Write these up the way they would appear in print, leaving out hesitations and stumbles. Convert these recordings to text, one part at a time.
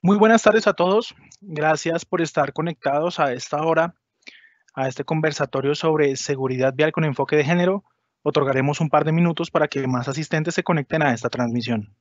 Muy buenas tardes a todos. Gracias por estar conectados a esta hora, a este conversatorio sobre seguridad vial con enfoque de género. Otorgaremos un par de minutos para que más asistentes se conecten a esta transmisión.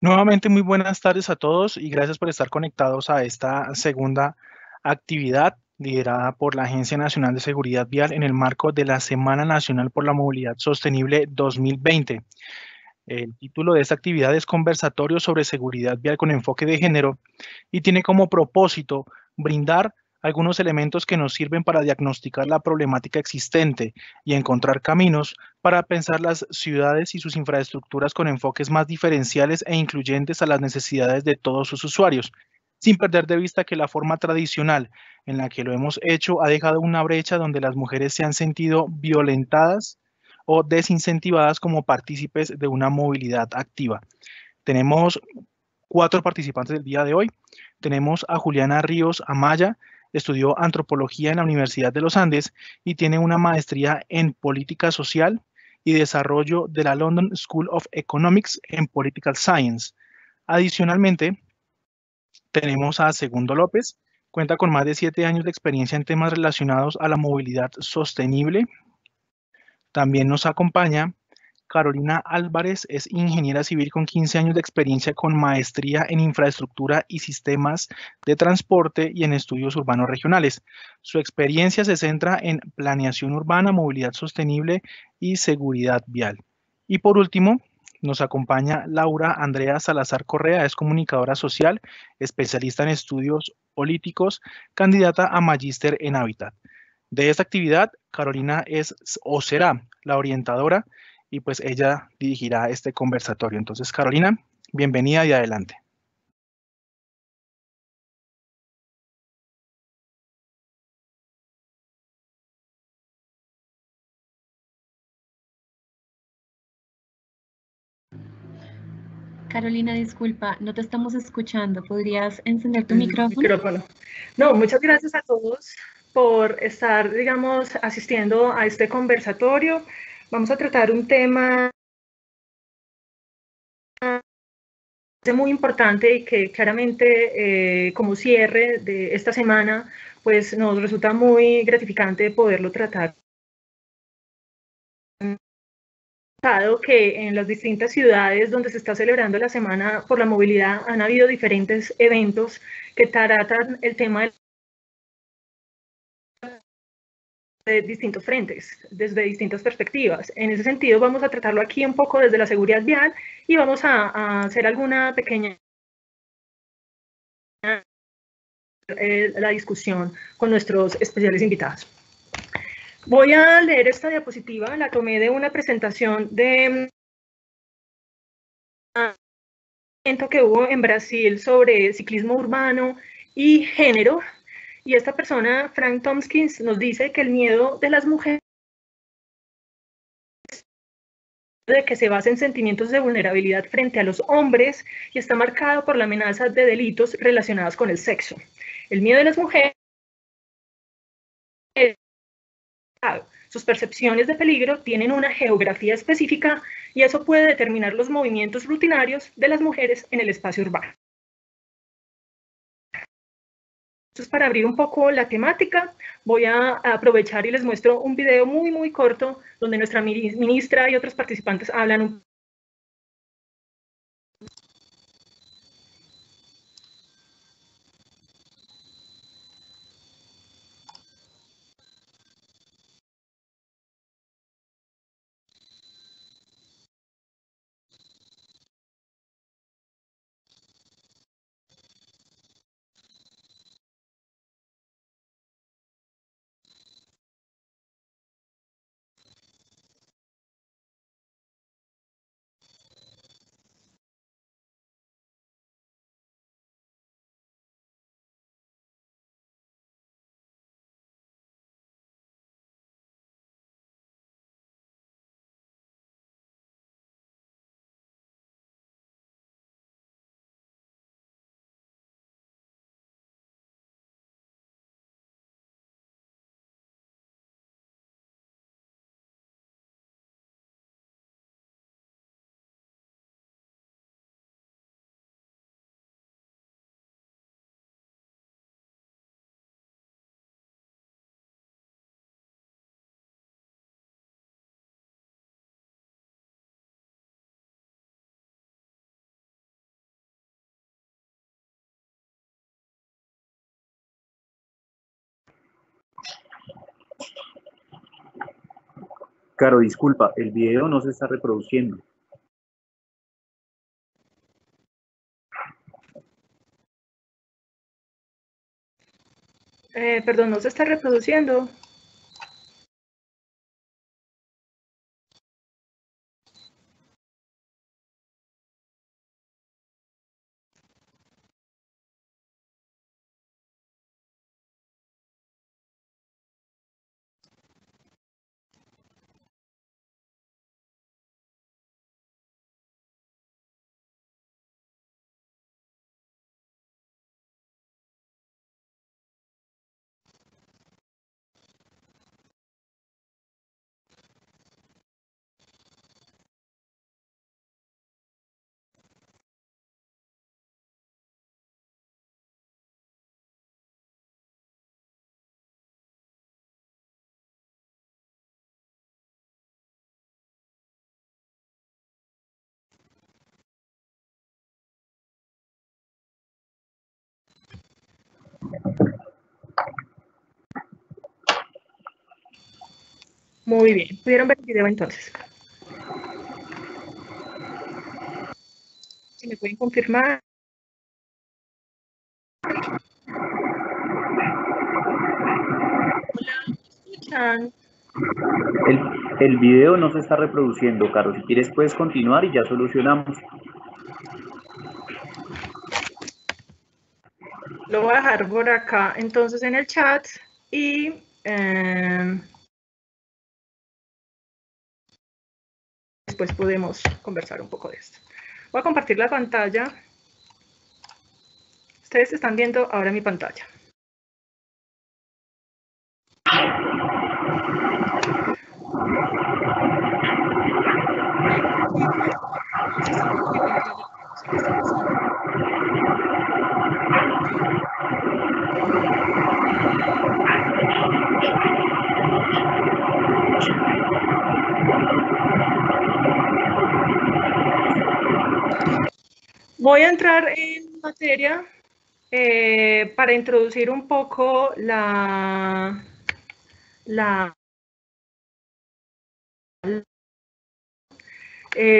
Nuevamente, muy buenas tardes a todos y gracias por estar conectados a esta segunda actividad liderada por la Agencia Nacional de Seguridad Vial en el marco de la Semana Nacional por la Movilidad Sostenible 2020. El título de esta actividad es Conversatorio sobre Seguridad Vial con enfoque de género y tiene como propósito brindar algunos elementos que nos sirven para diagnosticar la problemática existente y encontrar caminos para pensar las ciudades y sus infraestructuras con enfoques más diferenciales e incluyentes a las necesidades de todos sus usuarios, sin perder de vista que la forma tradicional en la que lo hemos hecho ha dejado una brecha donde las mujeres se han sentido violentadas o desincentivadas como partícipes de una movilidad activa. Tenemos 4 participantes del día de hoy. Tenemos a Juliana Ríos Amaya, estudió antropología en la Universidad de los Andes y tiene una maestría en política social y desarrollo de la London School of Economics en Political Science. Adicionalmente, tenemos a Segundo López, cuenta con más de 7 años de experiencia en temas relacionados a la movilidad sostenible. También nos acompaña Carolina Álvarez, es ingeniera civil con 15 años de experiencia con maestría en infraestructura y sistemas de transporte y en estudios urbanos regionales. Su experiencia se centra en planeación urbana, movilidad sostenible y seguridad vial. Y por último, nos acompaña Laura Andrea Salazar Correa, es comunicadora social, especialista en estudios políticos, candidata a magíster en hábitat. De esta actividad, Carolina es o será la orientadora y pues ella dirigirá este conversatorio. Entonces, Carolina, bienvenida y adelante. Carolina, disculpa, no te estamos escuchando. ¿Podrías encender tu micrófono? Micrófono. No, muchas gracias a todos por estar, digamos, asistiendo a este conversatorio. Vamos a tratar un tema muy importante y que claramente como cierre de esta semana, pues nos resulta muy gratificante poderlo tratar. Dado que en las distintas ciudades donde se está celebrando la Semana por la Movilidad han habido diferentes eventos que tratan el tema de distintos frentes, desde distintas perspectivas. En ese sentido, vamos a tratarlo aquí un poco desde la seguridad vial y vamos a hacer alguna pequeña la discusión con nuestros especiales invitados. Voy a leer esta diapositiva, la tomé de una presentación de un evento que hubo en Brasil sobre ciclismo urbano y género, y esta persona, Frank Tomkins, nos dice que el miedo de las mujeres de que se basa en sentimientos de vulnerabilidad frente a los hombres y está marcado por la amenaza de delitos relacionados con el sexo. El miedo de las mujeres Sus percepciones de peligro tienen una geografía específica y eso puede determinar los movimientos rutinarios de las mujeres en el espacio urbano. Entonces, para abrir un poco la temática, voy a aprovechar y les muestro un video muy corto donde nuestra ministra y otros participantes hablan un Caro, disculpa, el video no se está reproduciendo. Perdón, no se está reproduciendo. Muy bien, ¿pudieron ver el video entonces? Si me pueden confirmar. Hola, ¿me escuchan? El video no se está reproduciendo, Caro. Si quieres puedes continuar y ya solucionamos. Lo voy a dejar por acá entonces en el chat y después podemos conversar un poco de esto. Voy a compartir la pantalla. Ustedes están viendo ahora mi pantalla. Voy a entrar en materia para introducir un poco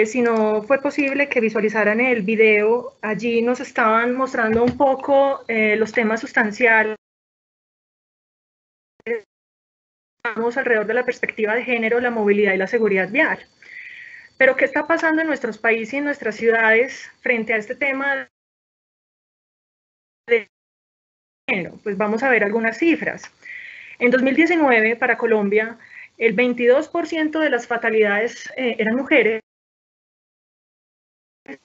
si no fue posible que visualizaran el video, allí nos estaban mostrando un poco los temas sustanciales alrededor de la perspectiva de género, la movilidad y la seguridad vial. Pero, ¿qué está pasando en nuestros países y en nuestras ciudades frente a este tema de género? Pues vamos a ver algunas cifras. En 2019, para Colombia, el 22% de las fatalidades eran mujeres, la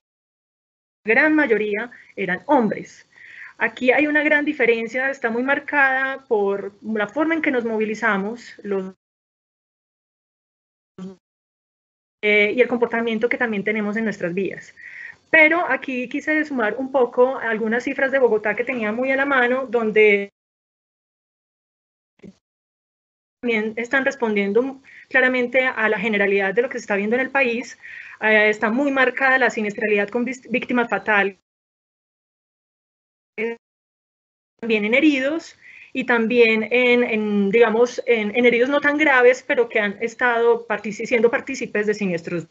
gran mayoría eran hombres. Aquí hay una gran diferencia, está muy marcada por la forma en que nos movilizamos, los y el comportamiento que también tenemos en nuestras vías. Pero aquí quise sumar un poco algunas cifras de Bogotá que tenía muy a la mano, donde también están respondiendo claramente a la generalidad de lo que se está viendo en el país. Está muy marcada la siniestralidad con víctimas fatales, también en heridos y también digamos, en heridos no tan graves, pero que han estado siendo partícipes de siniestros.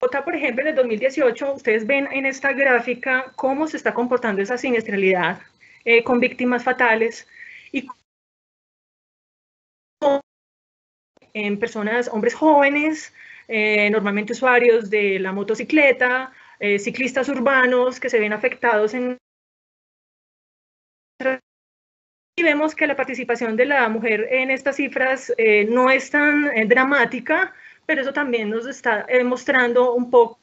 Por ejemplo, en el 2018, ustedes ven en esta gráfica cómo se está comportando esa siniestralidad con víctimas fatales y en personas, hombres jóvenes, normalmente usuarios de la motocicleta, ciclistas urbanos que se ven afectados y vemos que la participación de la mujer en estas cifras no es tan dramática, pero eso también nos está mostrando un poco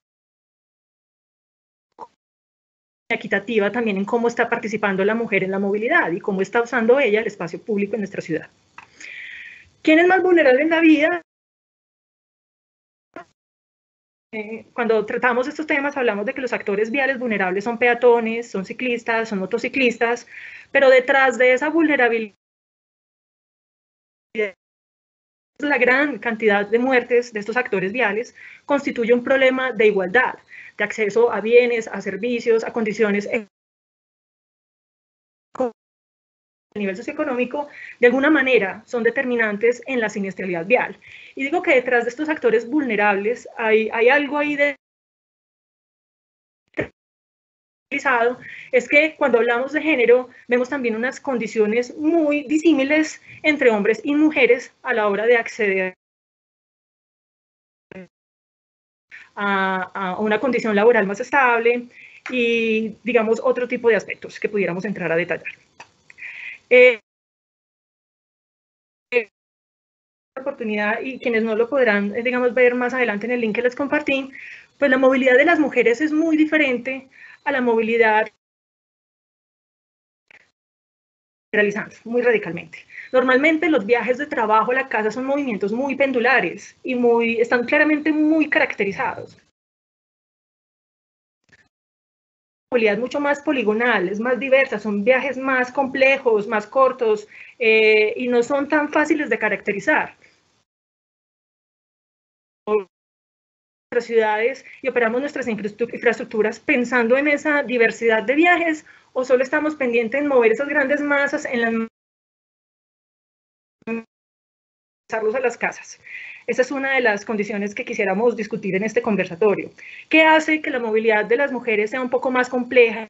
equitativa también en cómo está participando la mujer en la movilidad y cómo está usando ella el espacio público en nuestra ciudad. ¿Quién es más vulnerable en la vida? Cuando tratamos estos temas hablamos de que los actores viales vulnerables son peatones, son ciclistas, son motociclistas, pero detrás de esa vulnerabilidad, la gran cantidad de muertes de estos actores viales constituye un problema de igualdad, de acceso a bienes, a servicios, a condiciones a nivel socioeconómico, de alguna manera son determinantes en la siniestralidad vial. Y digo que detrás de estos actores vulnerables hay algo ahí es que cuando hablamos de género vemos también unas condiciones muy disímiles entre hombres y mujeres a la hora de acceder a una condición laboral más estable y, digamos, otro tipo de aspectos que pudiéramos entrar a detallar. Oportunidad y quienes no lo podrán, digamos, ver más adelante en el link que les compartí, pues la movilidad de las mujeres es muy diferente a la movilidad realizando, muy radicalmente. Normalmente los viajes de trabajo a la casa son movimientos muy pendulares y están claramente muy caracterizados. Movilidad mucho más poligonal, es más diversa, son viajes más complejos, más cortos y no son tan fáciles de caracterizar. Nuestras ciudades y operamos nuestras infraestructuras pensando en esa diversidad de viajes o solo estamos pendientes en mover esas grandes masas en las a las casas. Esa es una de las condiciones que quisiéramos discutir en este conversatorio. ¿Qué hace que la movilidad de las mujeres sea un poco más compleja?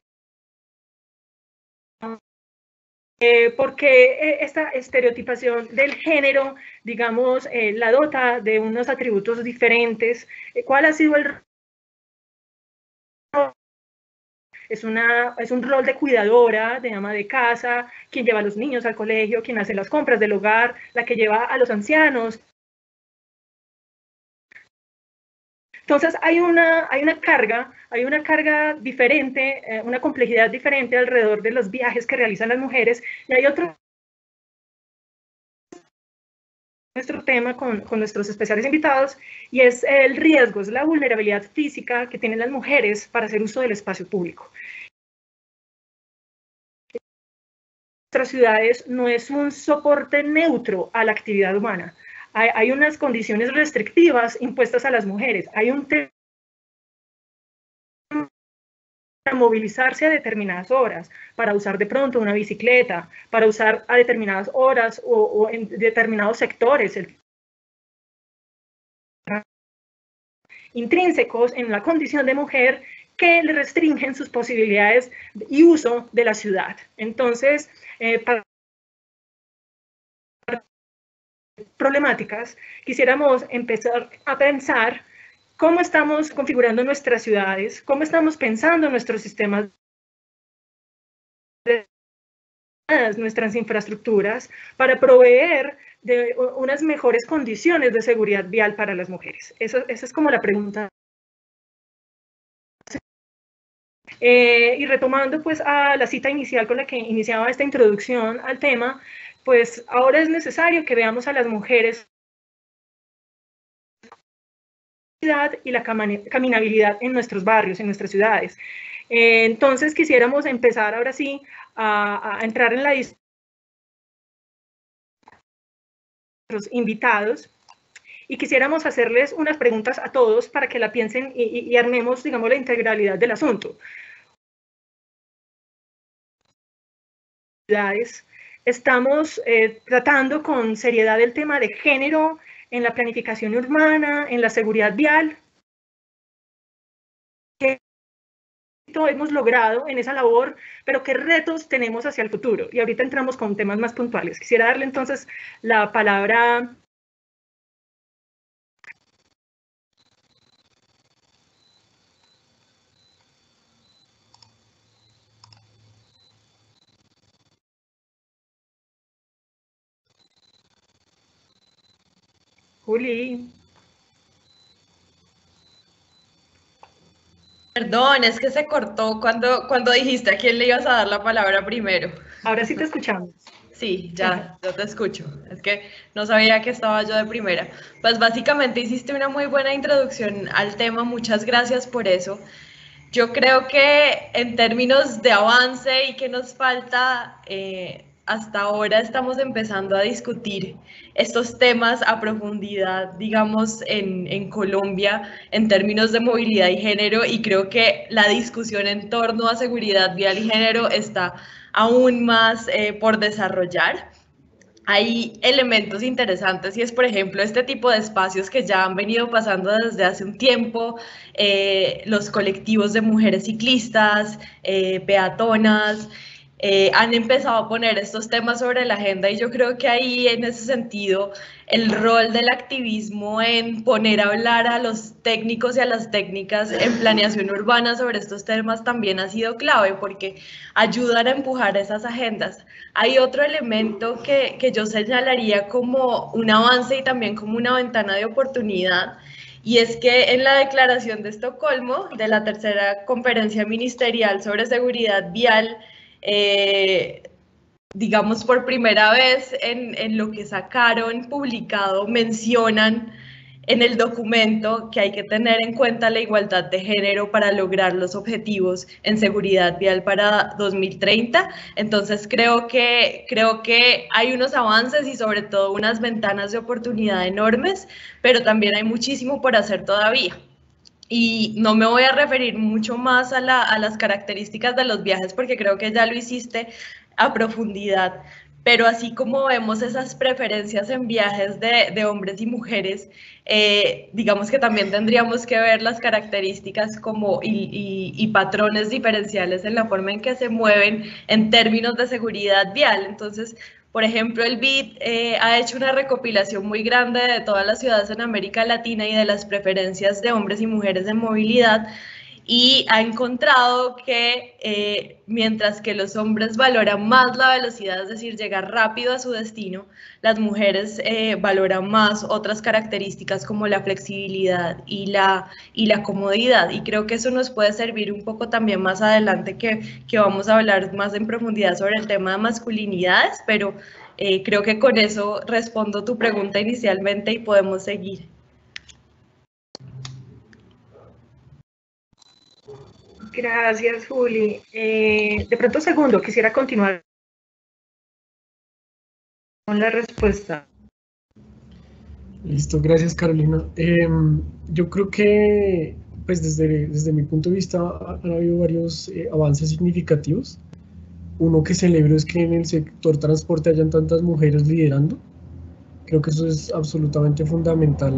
Porque esta estereotipación del género, digamos, la dota de unos atributos diferentes. ¿Cuál ha sido el rol? Es un rol de cuidadora, de ama de casa, quien lleva a los niños al colegio, quien hace las compras del hogar, la que lleva a los ancianos. Entonces hay una carga diferente, una complejidad diferente alrededor de los viajes que realizan las mujeres y hay otro nuestro tema con nuestros especiales invitados y es el riesgo, es la vulnerabilidad física que tienen las mujeres para hacer uso del espacio público. Nuestras ciudades no es un soporte neutro a la actividad humana. Hay unas condiciones restrictivas impuestas a las mujeres. Hay un tema para movilizarse a determinadas horas, para usar de pronto una bicicleta, para usar a determinadas horas o en determinados sectores. Intrínsecos en la condición de mujer que le restringen sus posibilidades y uso de la ciudad. Entonces, para problemáticas, quisiéramos empezar a pensar cómo estamos configurando nuestras ciudades, cómo estamos pensando nuestros sistemas, nuestras infraestructuras, para proveer de unas mejores condiciones de seguridad vial para las mujeres. Esa es como la pregunta. Y retomando pues a la cita inicial con la que iniciaba esta introducción al tema, pues ahora es necesario que veamos a las mujeres y la caminabilidad en nuestros barrios, en nuestras ciudades. Entonces quisiéramos empezar ahora sí a entrar en la discusión de nuestros invitados y quisiéramos hacerles unas preguntas a todos para que la piensen y armemos, digamos, la integralidad del asunto. Estamos tratando con seriedad el tema de género en la planificación urbana, en la seguridad vial. ¿Qué hemos logrado en esa labor, pero qué retos tenemos hacia el futuro? Y ahorita entramos con temas más puntuales. Quisiera darle entonces la palabra Juli. Perdón, es que se cortó cuando dijiste a quién le ibas a dar la palabra primero. Ahora sí te escuchamos. Sí, ya te escucho. Es que no sabía que estaba yo de primera. Pues básicamente hiciste una muy buena introducción al tema, muchas gracias por eso. Yo creo que en términos de avance y que nos falta, hasta ahora estamos empezando a discutir estos temas a profundidad, digamos, en Colombia, en términos de movilidad y género, y creo que la discusión en torno a seguridad vial y género está aún más por desarrollar. Hay elementos interesantes y es, por ejemplo, este tipo de espacios que ya han venido pasando desde hace un tiempo, los colectivos de mujeres ciclistas, peatonas, han empezado a poner estos temas sobre la agenda y yo creo que ahí, en ese sentido, el rol del activismo en poner a hablar a los técnicos y a las técnicas en planeación urbana sobre estos temas también ha sido clave porque ayudan a empujar esas agendas. Hay otro elemento que yo señalaría como un avance y también como una ventana de oportunidad, y es que en la Declaración de Estocolmo, de la tercera conferencia ministerial sobre seguridad vial, digamos por primera vez en lo que sacaron publicado, mencionan en el documento que hay que tener en cuenta la igualdad de género para lograr los objetivos en seguridad vial para 2030. Entonces creo que hay unos avances y sobre todo unas ventanas de oportunidad enormes, pero también hay muchísimo por hacer todavía. Y no me voy a referir mucho más a las características de los viajes porque creo que ya lo hiciste a profundidad, pero así como vemos esas preferencias en viajes de hombres y mujeres, digamos que también tendríamos que ver las características y patrones diferenciales en la forma en que se mueven en términos de seguridad vial. Entonces, por ejemplo, el BID ha hecho una recopilación muy grande de todas las ciudades en América Latina y de las preferencias de hombres y mujeres en movilidad, y ha encontrado que mientras que los hombres valoran más la velocidad, es decir, llegar rápido a su destino, las mujeres valoran más otras características como la flexibilidad y la comodidad, y creo que eso nos puede servir un poco también más adelante que vamos a hablar más en profundidad sobre el tema de masculinidades, pero creo que con eso respondo tu pregunta inicialmente y podemos seguir. Gracias, Juli. De pronto, segundo, quisiera continuar con la respuesta. Listo, gracias, Carolina. Yo creo que, pues desde mi punto de vista, han habido varios avances significativos. Uno que celebro es que en el sector transporte hayan tantas mujeres liderando. Creo que eso es absolutamente fundamental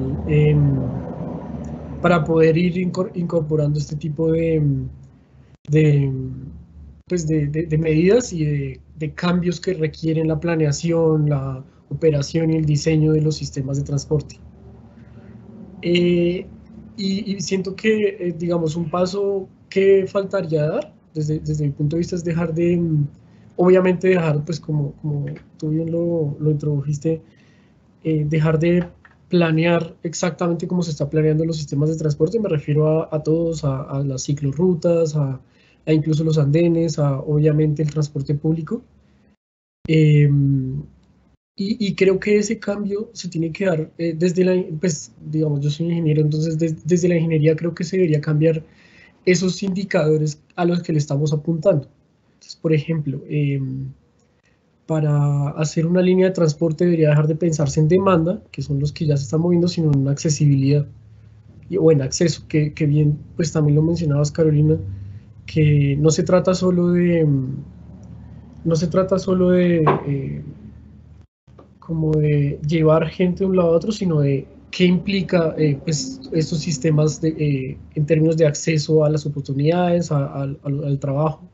para poder ir incorporando este tipo de medidas y de cambios que requieren la planeación, la operación y el diseño de los sistemas de transporte. Y siento que, digamos, un paso que faltaría dar, desde mi punto de vista, es obviamente dejar, pues como tú bien lo introdujiste, dejar de planear exactamente cómo se está planeando los sistemas de transporte. Me refiero a todos, a las ciclorrutas, a incluso los andenes, obviamente el transporte público. Y Y creo que ese cambio se tiene que dar desde la, pues digamos, yo soy ingeniero, entonces desde la ingeniería creo que se debería cambiar esos indicadores a los que le estamos apuntando. Entonces, por ejemplo, para hacer una línea de transporte debería dejar de pensarse en demanda, que son los que ya se están moviendo, sino en accesibilidad o en acceso, que bien, pues también lo mencionabas, Carolina, que no se trata solo de, como de llevar gente de un lado a otro, sino de qué implica pues, estos sistemas en términos de acceso a las oportunidades, al trabajo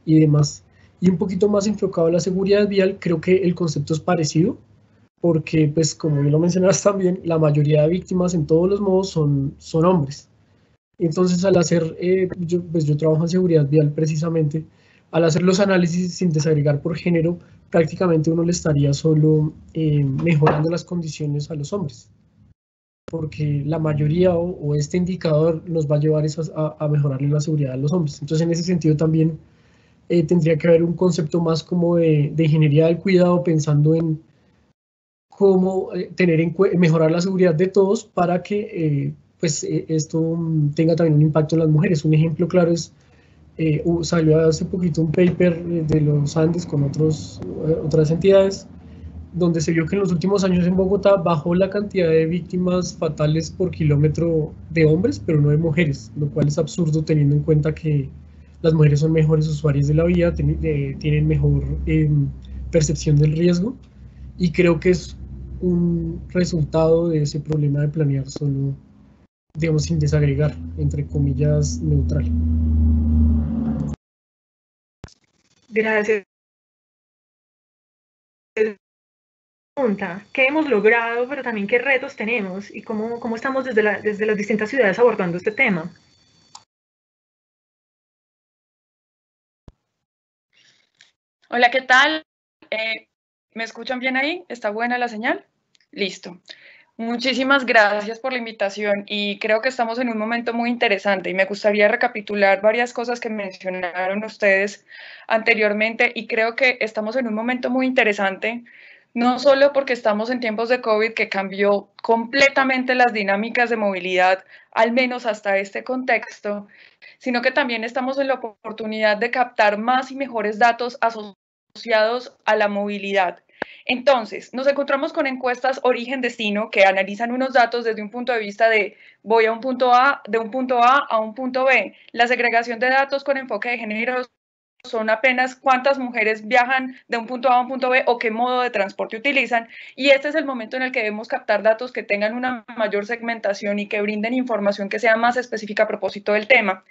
y demás. Y un poquito más enfocado a la seguridad vial, creo que el concepto es parecido, porque, pues, como yo lo mencionabas también, la mayoría de víctimas en todos los modos son hombres. Entonces, al hacer, yo trabajo en seguridad vial precisamente, al hacer los análisis sin desagregar por género, prácticamente uno le estaría solo mejorando las condiciones a los hombres, porque la mayoría o este indicador nos va a llevar a mejorarle la seguridad a los hombres. Entonces, en ese sentido también tendría que haber un concepto más como de ingeniería del cuidado, pensando en cómo mejorar la seguridad de todos para que esto tenga también un impacto en las mujeres. Un ejemplo claro es, salió hace poquito un paper de los Andes con otras entidades, donde se vio que en los últimos años en Bogotá bajó la cantidad de víctimas fatales por kilómetro de hombres, pero no de mujeres, lo cual es absurdo teniendo en cuenta que las mujeres son mejores usuarias de la vía, tienen mejor percepción del riesgo, y creo que es un resultado de ese problema de planear solo, digamos, sin desagregar, entre comillas, neutral. Gracias. ¿Qué hemos logrado, pero también qué retos tenemos y cómo estamos desde las distintas ciudades abordando este tema? Hola, ¿qué tal? ¿Me escuchan bien ahí? ¿Está buena la señal? Listo. Muchísimas gracias por la invitación y creo que estamos en un momento muy interesante y me gustaría recapitular varias cosas que mencionaron ustedes anteriormente y creo que estamos en un momento muy interesante, no solo porque estamos en tiempos de COVID que cambió completamente las dinámicas de movilidad, al menos hasta este contexto, sino que también estamos en la oportunidad de captar más y mejores datos asociados a la movilidad. Entonces, nos encontramos con encuestas origen-destino que analizan unos datos desde un punto de vista de voy a un punto A, de un punto A a un punto B. La segregación de datos con enfoque de género son apenas cuántas mujeres viajan de un punto A a un punto B o qué modo de transporte utilizan. Y este es el momento en el que debemos captar datos que tengan una mayor segmentación y que brinden información que sea más específica a propósito del tema.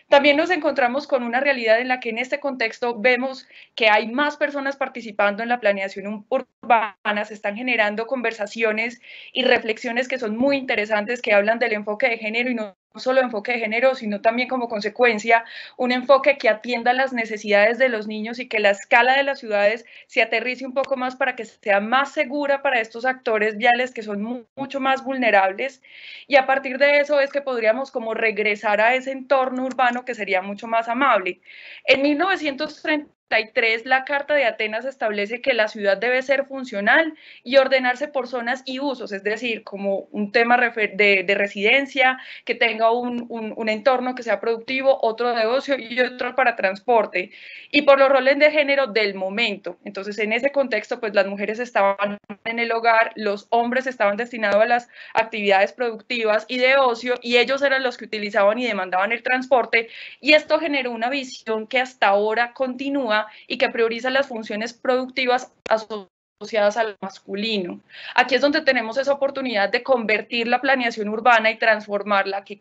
También nos encontramos con una realidad en la que en este contexto vemos que hay más personas participando en la planeación urbana, se están generando conversaciones y reflexiones que son muy interesantes, que hablan del enfoque de género y no solo enfoque de género, sino también como consecuencia un enfoque que atienda las necesidades de los niños y que la escala de las ciudades se aterrice un poco más para que sea más segura para estos actores viales que son mucho más vulnerables, y a partir de eso es que podríamos como regresar a ese entorno urbano que sería mucho más amable. En 1933, la Carta de Atenas establece que la ciudad debe ser funcional y ordenarse por zonas y usos, es decir, como un tema de residencia, que tenga un entorno que sea productivo, otro de ocio y otro para transporte, y por los roles de género del momento. Entonces, en ese contexto, pues las mujeres estaban en el hogar, los hombres estaban destinados a las actividades productivas y de ocio, y ellos eran los que utilizaban y demandaban el transporte, y esto generó una visión que hasta ahora continúa y que prioriza las funciones productivas asociadas al masculino. Aquí es donde tenemos esa oportunidad de convertir la planeación urbana y transformarla, que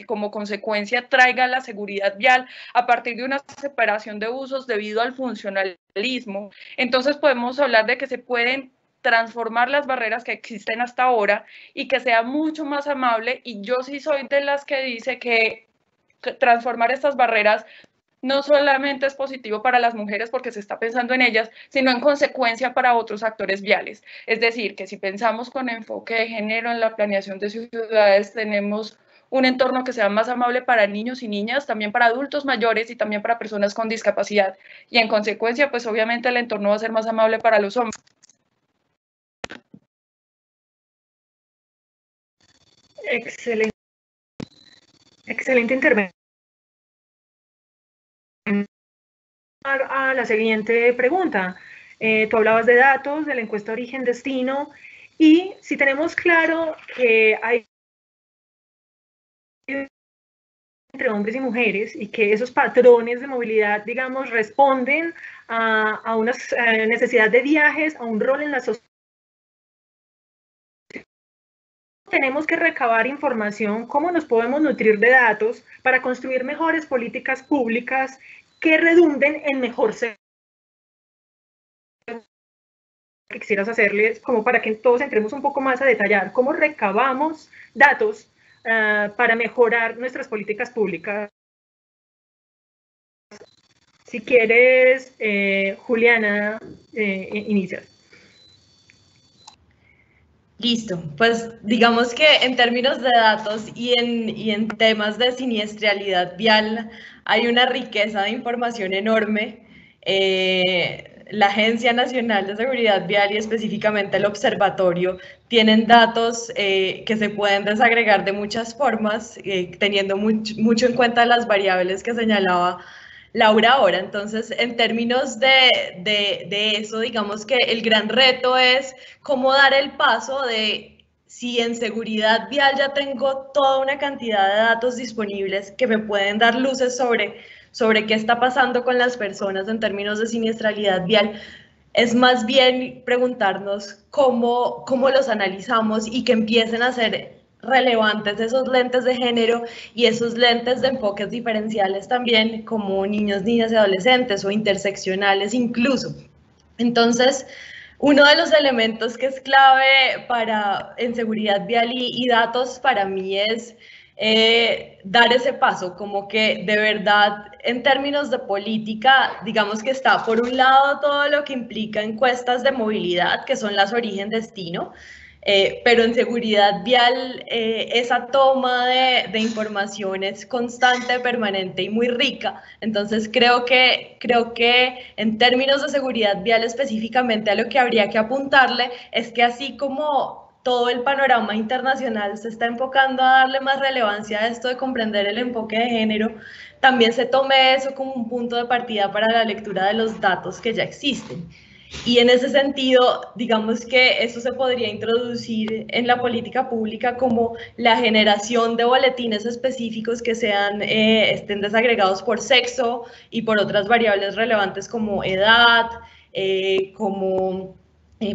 como consecuencia traiga la seguridad vial a partir de una separación de usos debido al funcionalismo. Entonces podemos hablar de que se pueden transformar las barreras que existen hasta ahora y que sea mucho más amable, y yo sí soy de las que dice que transformar estas barreras no solamente es positivo para las mujeres porque se está pensando en ellas, sino en consecuencia para otros actores viales. Es decir, que si pensamos con enfoque de género en la planeación de ciudades, tenemos un entorno que sea más amable para niños y niñas, también para adultos mayores y también para personas con discapacidad. Y en consecuencia, pues obviamente el entorno va a ser más amable para los hombres. Excelente. Excelente intervención. A la siguiente pregunta. Tú hablabas de datos, de la encuesta origen-destino, y si tenemos claro que hay entre hombres y mujeres y que esos patrones de movilidad, digamos, responden a una necesidad de viajes, a un rol en la sociedad, tenemos que recabar información, cómo nos podemos nutrir de datos para construir mejores políticas públicas que redunden en mejor servicio. Que quisieras hacerles, como para que todos entremos un poco más a detallar cómo recabamos datos para mejorar nuestras políticas públicas. Si quieres, Juliana, inicias. Listo, pues digamos que en términos de datos y en temas de siniestralidad vial hay una riqueza de información enorme. La Agencia Nacional de Seguridad Vial y específicamente el Observatorio tienen datos que se pueden desagregar de muchas formas, teniendo mucho en cuenta las variables que señalaba Laura ahora. Entonces, en términos de eso, digamos que el gran reto es cómo dar el paso de, si en seguridad vial ya tengo toda una cantidad de datos disponibles que me pueden dar luces sobre qué está pasando con las personas en términos de siniestralidad vial, es más bien preguntarnos cómo los analizamos y que empiecen a ser relevantes esos lentes de género y esos lentes de enfoques diferenciales también, como niños, niñas y adolescentes o interseccionales incluso. Entonces, uno de los elementos que es clave en seguridad vial y datos para mí es dar ese paso, como que de verdad en términos de política, digamos que está por un lado todo lo que implica encuestas de movilidad, que son las origen-destino, pero en seguridad vial esa toma de información es constante, permanente y muy rica. Entonces creo que en términos de seguridad vial específicamente a lo que habría que apuntarle es que así como todo el panorama internacional se está enfocando a darle más relevancia a esto de comprender el enfoque de género, también se tome eso como un punto de partida para la lectura de los datos que ya existen. Y en ese sentido, digamos que eso se podría introducir en la política pública como la generación de boletines específicos que estén desagregados por sexo y por otras variables relevantes como edad, como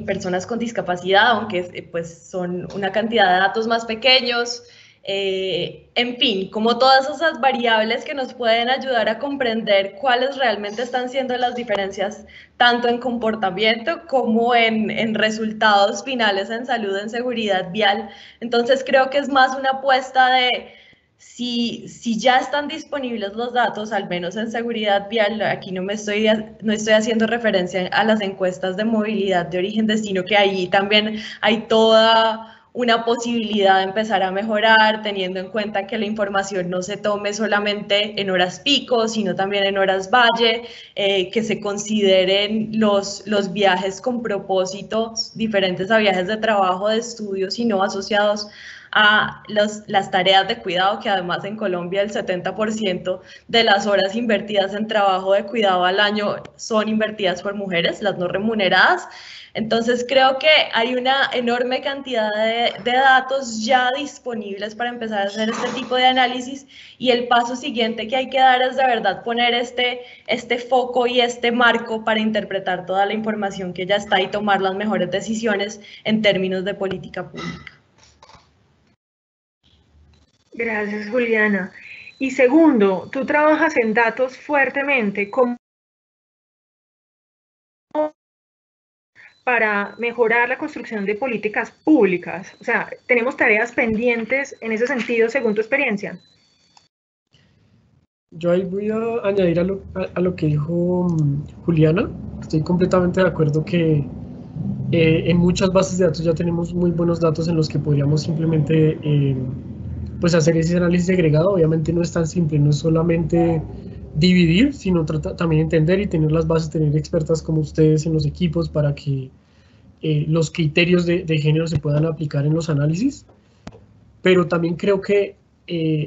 personas con discapacidad, aunque pues son una cantidad de datos más pequeños. En fin, como todas esas variables que nos pueden ayudar a comprender cuáles realmente están siendo las diferencias tanto en comportamiento como en resultados finales en salud, en seguridad vial. Entonces creo que es más una apuesta de si ya están disponibles los datos, al menos en seguridad vial. Aquí no estoy haciendo referencia a las encuestas de movilidad de origen-destino, que ahí también hay toda una posibilidad de empezar a mejorar, teniendo en cuenta que la información no se tome solamente en horas pico, sino también en horas valle, que se consideren los viajes con propósitos diferentes a viajes de trabajo, de estudios y no asociados a las tareas de cuidado, que además en Colombia el 70% de las horas invertidas en trabajo de cuidado al año son invertidas por mujeres, las no remuneradas. Entonces creo que hay una enorme cantidad de datos ya disponibles para empezar a hacer este tipo de análisis, y el paso siguiente que hay que dar es de verdad poner este foco y este marco para interpretar toda la información que ya está y tomar las mejores decisiones en términos de política pública. Gracias, Juliana. Y segundo, tú trabajas en datos fuertemente. ¿Cómo para mejorar la construcción de políticas públicas? O sea, ¿tenemos tareas pendientes en ese sentido según tu experiencia? Yo ahí voy a añadir a lo que dijo Juliana. Estoy completamente de acuerdo que en muchas bases de datos ya tenemos muy buenos datos en los que podríamos simplemente pues hacer ese análisis agregado. Obviamente no es tan simple, no es solamente dividir, sino también entender y tener las bases, tener expertas como ustedes en los equipos para que los criterios de género se puedan aplicar en los análisis. pero también creo que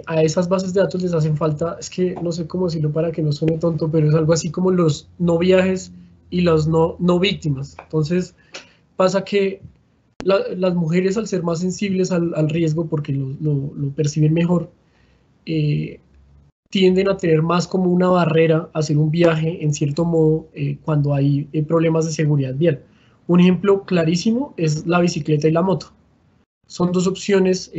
a esas bases de datos les hacen falta, es que no sé cómo decirlo para que no suene tonto, pero es algo así como los no viajes y las no víctimas. Entonces pasa que las mujeres, al ser más sensibles al riesgo porque lo perciben mejor, tienden a tener más como una barrera a hacer un viaje, en cierto modo, cuando hay problemas de seguridad vial. Un ejemplo clarísimo es la bicicleta y la moto. Son dos opciones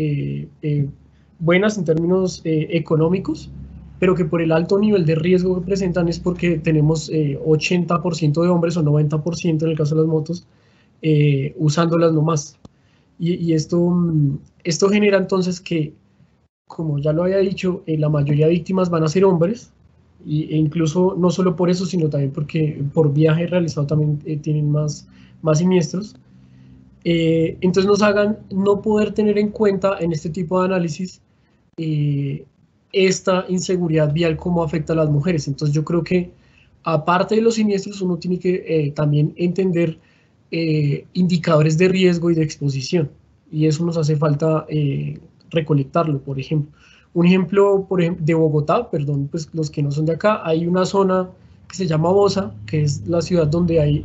buenas en términos económicos, pero que por el alto nivel de riesgo que presentan es porque tenemos 80% de hombres o 90% en el caso de las motos usándolas nomás. Y esto genera entonces que, como ya lo había dicho, la mayoría de víctimas van a ser hombres, e incluso no solo por eso, sino también porque por viaje realizado también tienen más siniestros. Entonces nos hagan no poder tener en cuenta en este tipo de análisis esta inseguridad vial, cómo afecta a las mujeres. Entonces yo creo que aparte de los siniestros, uno tiene que también entender indicadores de riesgo y de exposición, y eso nos hace falta recolectarlo. Por ejemplo, un ejemplo de Bogotá, perdón, pues los que no son de acá, hay una zona que se llama Bosa, que es la ciudad donde hay,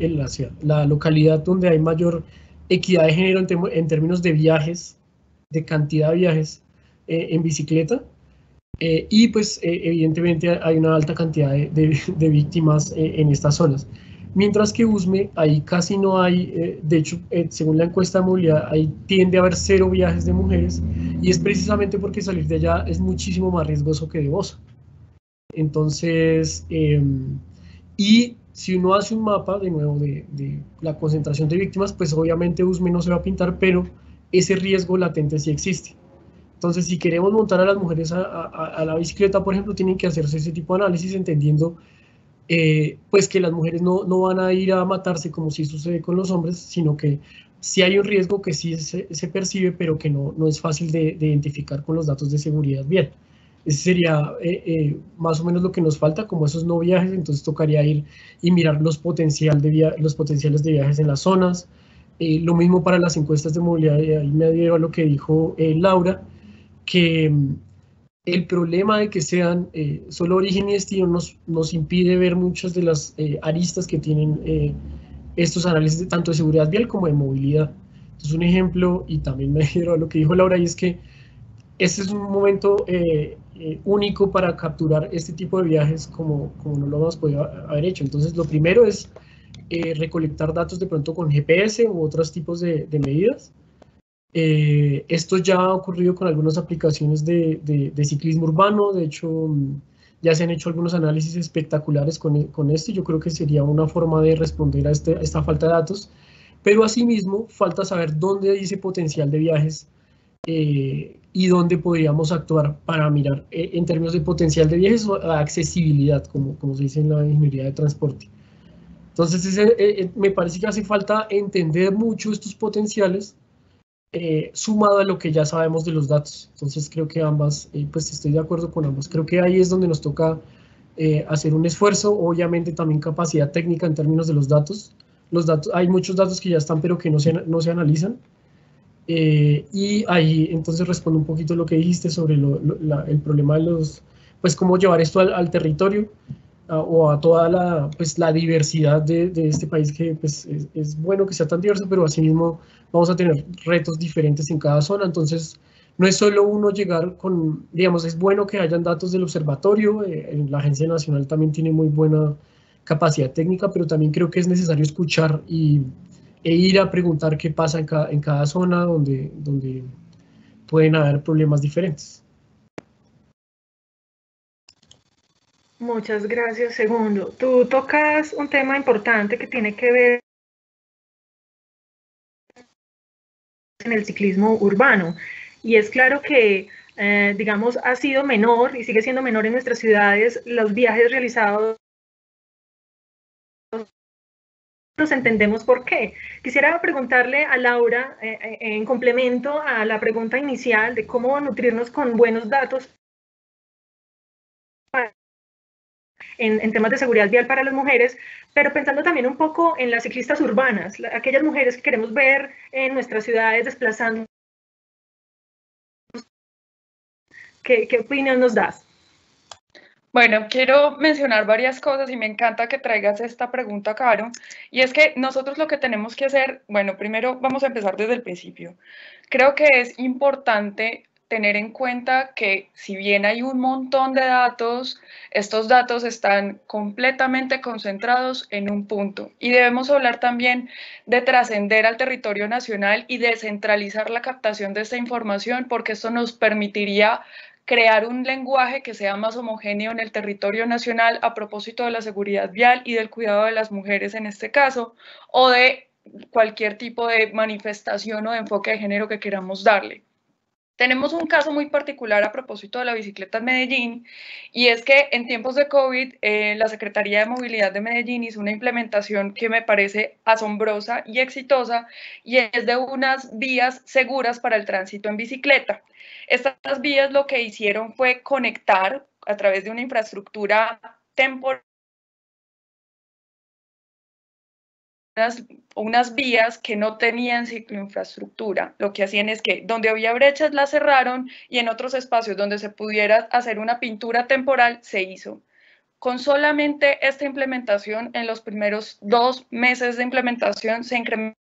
la localidad donde hay mayor equidad de género en términos de viajes, de cantidad de viajes en bicicleta, y pues evidentemente hay una alta cantidad de víctimas en estas zonas. Mientras que Usme, ahí casi no hay, de hecho, según la encuesta de movilidad, ahí tiende a haber 0 viajes de mujeres, y es precisamente porque salir de allá es muchísimo más riesgoso que de Bosa. Entonces, y si uno hace un mapa, de nuevo, de la concentración de víctimas, pues obviamente Usme no se va a pintar, pero ese riesgo latente sí existe. Entonces, si queremos montar a las mujeres a la bicicleta, por ejemplo, tienen que hacerse ese tipo de análisis, entendiendo pues que las mujeres no van a ir a matarse como sí sucede con los hombres, sino que sí hay un riesgo que sí se percibe, pero que no es fácil de identificar con los datos de seguridad vial. Ese sería más o menos lo que nos falta, como esos no viajes. Entonces tocaría ir y mirar los potenciales de viajes en las zonas. Lo mismo para las encuestas de movilidad, ahí me adhiero a lo que dijo Laura, que el problema de que sean solo origen y destino nos impide ver muchas de las aristas que tienen estos análisis tanto de seguridad vial como de movilidad. Entonces, un ejemplo, y también me adhiero a lo que dijo Laura, y es que este es un momento único para capturar este tipo de viajes como no lo hemos podido haber hecho. Entonces, lo primero es recolectar datos de pronto con GPS u otros tipos de medidas. Esto ya ha ocurrido con algunas aplicaciones de ciclismo urbano. De hecho, ya se han hecho algunos análisis espectaculares con esto, y yo creo que sería una forma de responder a esta falta de datos. Pero asimismo, falta saber dónde hay ese potencial de viajes y dónde podríamos actuar para mirar en términos de potencial de viajes o accesibilidad, como se dice en la ingeniería de transporte. Entonces, me parece que hace falta entender mucho estos potenciales, sumado a lo que ya sabemos de los datos. Entonces creo que ambas, pues estoy de acuerdo con ambas. Creo que ahí es donde nos toca hacer un esfuerzo, obviamente también capacidad técnica en términos de los datos. Hay muchos datos que ya están, pero que no se analizan. Y ahí entonces respondo un poquito lo que dijiste sobre el problema de pues cómo llevar esto al territorio, o a toda la diversidad de este país, que pues, es bueno que sea tan diverso, pero asimismo vamos a tener retos diferentes en cada zona. Entonces, no es solo uno llegar con, digamos, es bueno que hayan datos del observatorio, la Agencia Nacional también tiene muy buena capacidad técnica, pero también creo que es necesario escuchar e ir a preguntar qué pasa en cada zona donde pueden haber problemas diferentes. Muchas gracias, Segundo. Tú tocas un tema importante que tiene que ver en el ciclismo urbano, y es claro que, digamos, ha sido menor y sigue siendo menor en nuestras ciudades los viajes realizados. Nos entendemos por qué. Quisiera preguntarle a Laura, en complemento a la pregunta inicial de cómo nutrirnos con buenos datos en temas de seguridad vial para las mujeres, pero pensando también un poco en las ciclistas urbanas, aquellas mujeres que queremos ver en nuestras ciudades desplazando ¿Qué opinión nos das? Bueno, quiero mencionar varias cosas y me encanta que traigas esta pregunta, Caro, y es que nosotros lo que tenemos que hacer, bueno, primero vamos a empezar desde el principio. Creo que es importante tener en cuenta que si bien hay un montón de datos, estos datos están completamente concentrados en un punto y debemos hablar también de trascender al territorio nacional y descentralizar la captación de esta información porque esto nos permitiría crear un lenguaje que sea más homogéneo en el territorio nacional a propósito de la seguridad vial y del cuidado de las mujeres en este caso, o de cualquier tipo de manifestación o de enfoque de género que queramos darle. Tenemos un caso muy particular a propósito de la bicicleta en Medellín, y es que en tiempos de COVID, la Secretaría de Movilidad de Medellín hizo una implementación que me parece asombrosa y exitosa, y es de unas vías seguras para el tránsito en bicicleta. Estas vías lo que hicieron fue conectar a través de una infraestructura temporal unas vías que no tenían cicloinfraestructura. Lo que hacían es que donde había brechas las cerraron y en otros espacios donde se pudiera hacer una pintura temporal se hizo. Con solamente esta implementación, en los primeros 2 meses de implementación se incrementó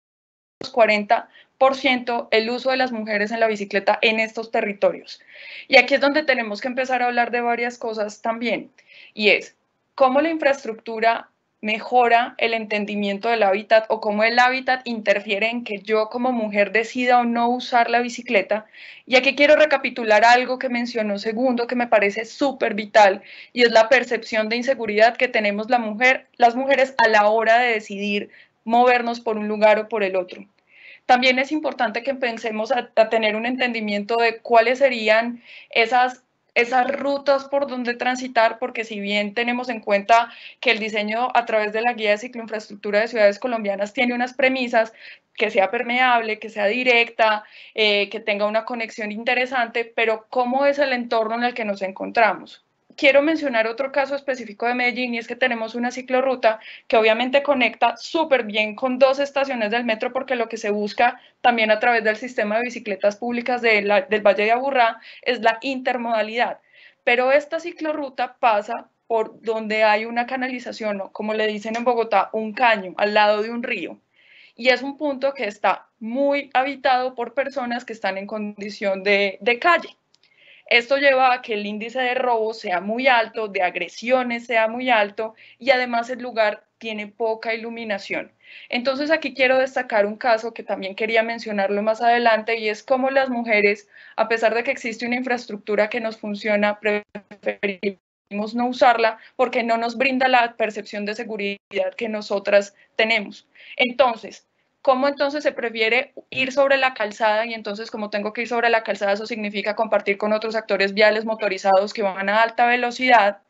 40% el uso de las mujeres en la bicicleta en estos territorios. Y aquí es donde tenemos que empezar a hablar de varias cosas también, y es cómo la infraestructura mejora el entendimiento del hábitat o cómo el hábitat interfiere en que yo como mujer decida o no usar la bicicleta. Y aquí quiero recapitular algo que mencionó Segundo que me parece súper vital, y es la percepción de inseguridad que tenemos las mujeres a la hora de decidir movernos por un lugar o por el otro. También es importante que pensemos a tener un entendimiento de cuáles serían esas rutas por donde transitar, porque si bien tenemos en cuenta que el diseño a través de la guía de cicloinfraestructura de ciudades colombianas tiene unas premisas, que sea permeable, que sea directa, que tenga una conexión interesante, pero ¿cómo es el entorno en el que nos encontramos? Quiero mencionar otro caso específico de Medellín, y es que tenemos una ciclorruta que obviamente conecta súper bien con 2 estaciones del metro, porque lo que se busca también a través del sistema de bicicletas públicas del Valle de Aburrá es la intermodalidad. Pero esta ciclorruta pasa por donde hay una canalización, o como le dicen en Bogotá, un caño, al lado de un río. Y es un punto que está muy habitado por personas que están en condición de calle. Esto lleva a que el índice de robo sea muy alto, de agresiones sea muy alto, y además el lugar tiene poca iluminación. Entonces aquí quiero destacar un caso que también quería mencionarlo más adelante, y es cómo las mujeres, a pesar de que existe una infraestructura que nos funciona, preferimos no usarla porque no nos brinda la percepción de seguridad que nosotras tenemos. Entonces, ¿cómo entonces se prefiere ir sobre la calzada? Y entonces, como tengo que ir sobre la calzada, eso significa compartir con otros actores viales motorizados que van a alta velocidad.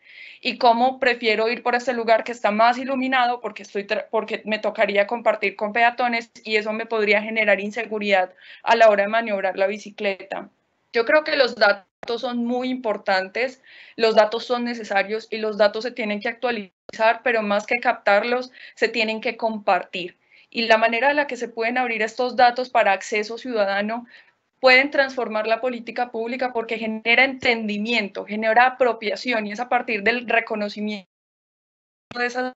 ¿Y cómo prefiero ir por este lugar que está más iluminado? Porque me tocaría compartir con peatones y eso me podría generar inseguridad a la hora de maniobrar la bicicleta. Yo creo que los datos son muy importantes, los datos son necesarios y los datos se tienen que actualizar, pero más que captarlos, se tienen que compartir. Y la manera en la que se pueden abrir estos datos para acceso ciudadano pueden transformar la política pública porque genera entendimiento, genera apropiación, y es a partir del reconocimiento de esas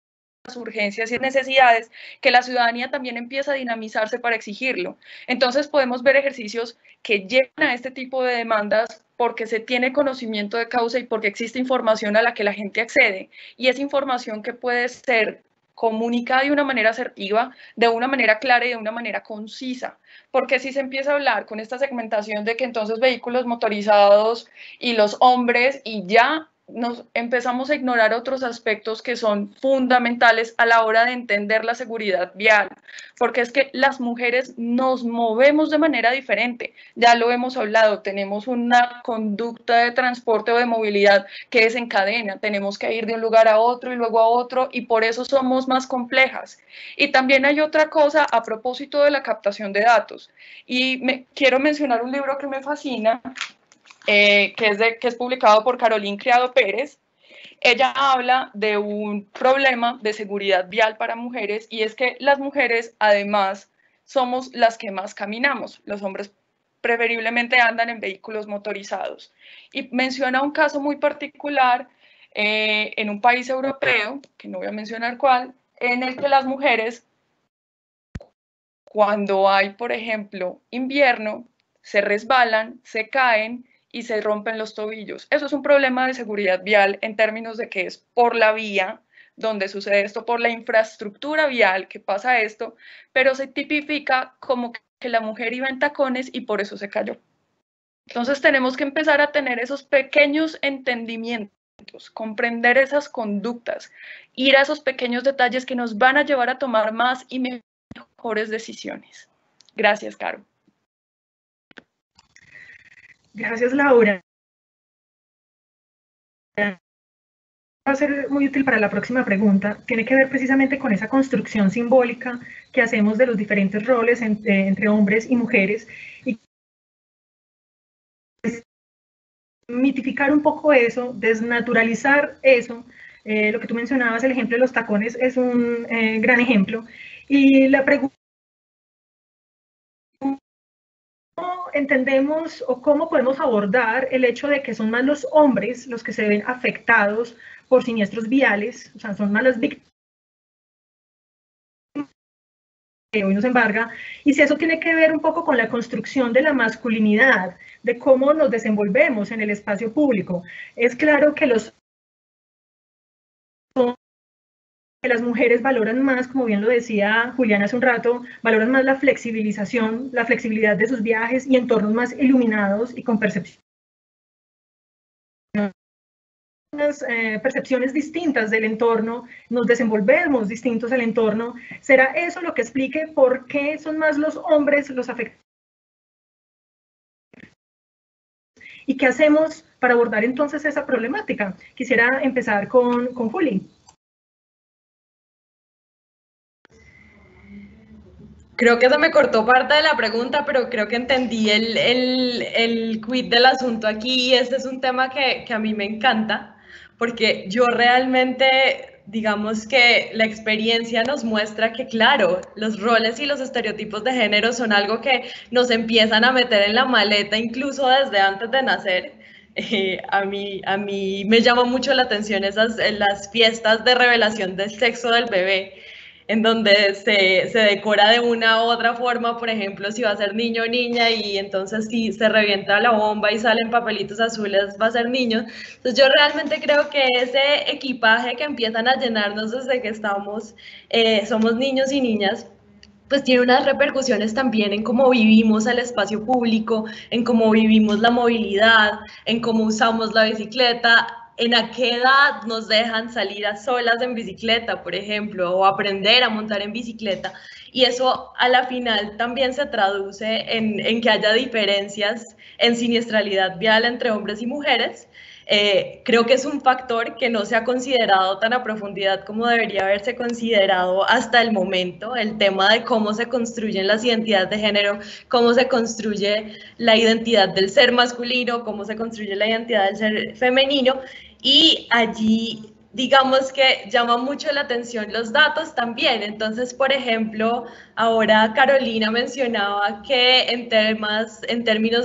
urgencias y necesidades que la ciudadanía también empieza a dinamizarse para exigirlo. Entonces podemos ver ejercicios que llevan a este tipo de demandas porque se tiene conocimiento de causa y porque existe información a la que la gente accede, y es información que puede ser comunicada de una manera asertiva, de una manera clara y de una manera concisa, porque si se empieza a hablar con esta segmentación de que entonces vehículos motorizados y los hombres, y ya nos empezamos a ignorar otros aspectos que son fundamentales a la hora de entender la seguridad vial, porque es que las mujeres nos movemos de manera diferente, ya lo hemos hablado, tenemos una conducta de transporte o de movilidad que desencadena, tenemos que ir de un lugar a otro y luego a otro, y por eso somos más complejas. Y también hay otra cosa a propósito de la captación de datos, y quiero mencionar un libro que me fascina, que es publicado por Carolín Criado Pérez. Ella habla de un problema de seguridad vial para mujeres, y es que las mujeres además somos las que más caminamos. Los hombres preferiblemente andan en vehículos motorizados. Y menciona un caso muy particular en un país europeo, que no voy a mencionar cuál, en el que las mujeres, cuando hay, por ejemplo, invierno, se resbalan, se caen y se rompen los tobillos. Eso es un problema de seguridad vial en términos de que es por la vía donde sucede esto, por la infraestructura vial que pasa esto, pero se tipifica como que la mujer iba en tacones y por eso se cayó. Entonces tenemos que empezar a tener esos pequeños entendimientos, comprender esas conductas, ir a esos pequeños detalles que nos van a llevar a tomar más y mejores decisiones. Gracias, Caro. Gracias, Laura. Va a ser muy útil para la próxima pregunta. Tiene que ver precisamente con esa construcción simbólica que hacemos de los diferentes roles entre hombres y mujeres, y mitificar un poco eso, desnaturalizar eso. Lo que tú mencionabas, el ejemplo de los tacones, es un gran ejemplo. Y la pregunta, ¿cómo entendemos o cómo podemos abordar el hecho de que son más los hombres los que se ven afectados por siniestros viales? O sea, son más las víctimas que hoy nos embarga, y si eso tiene que ver un poco con la construcción de la masculinidad, de cómo nos desenvolvemos en el espacio público. Es claro que las mujeres valoran más, como bien lo decía Julián hace un rato, valoran más la flexibilización, la flexibilidad de sus viajes y entornos más iluminados y con percepciones distintas del entorno, nos desenvolvemos distintos al entorno. ¿Será eso lo que explique por qué son más los hombres los afectados? ¿Y qué hacemos para abordar entonces esa problemática? Quisiera empezar con Juli. Creo que se me cortó parte de la pregunta, pero creo que entendí el quid del asunto aquí, y este es un tema que a mí me encanta, porque yo realmente, digamos que la experiencia nos muestra que, claro, los roles y los estereotipos de género son algo que nos empiezan a meter en la maleta incluso desde antes de nacer. A mí me llama mucho la atención las fiestas de revelación del sexo del bebé, en donde se decora de una u otra forma, por ejemplo, si va a ser niño o niña, y entonces si se revienta la bomba y salen papelitos azules, va a ser niño. Entonces yo realmente creo que ese equipaje que empiezan a llenarnos desde que somos niños y niñas, pues tiene unas repercusiones también en cómo vivimos el espacio público, en cómo vivimos la movilidad, en cómo usamos la bicicleta, en a qué edad nos dejan salir a solas en bicicleta, por ejemplo, o aprender a montar en bicicleta. Y eso a la final también se traduce en que haya diferencias en siniestralidad vial entre hombres y mujeres. Creo que es un factor que no se ha considerado tan a profundidad como debería haberse considerado hasta el momento, el tema de cómo se construyen las identidades de género, cómo se construye la identidad del ser masculino, cómo se construye la identidad del ser femenino, y allí digamos que llama mucho la atención los datos también. Entonces, por ejemplo, ahora Carolina mencionaba que en términos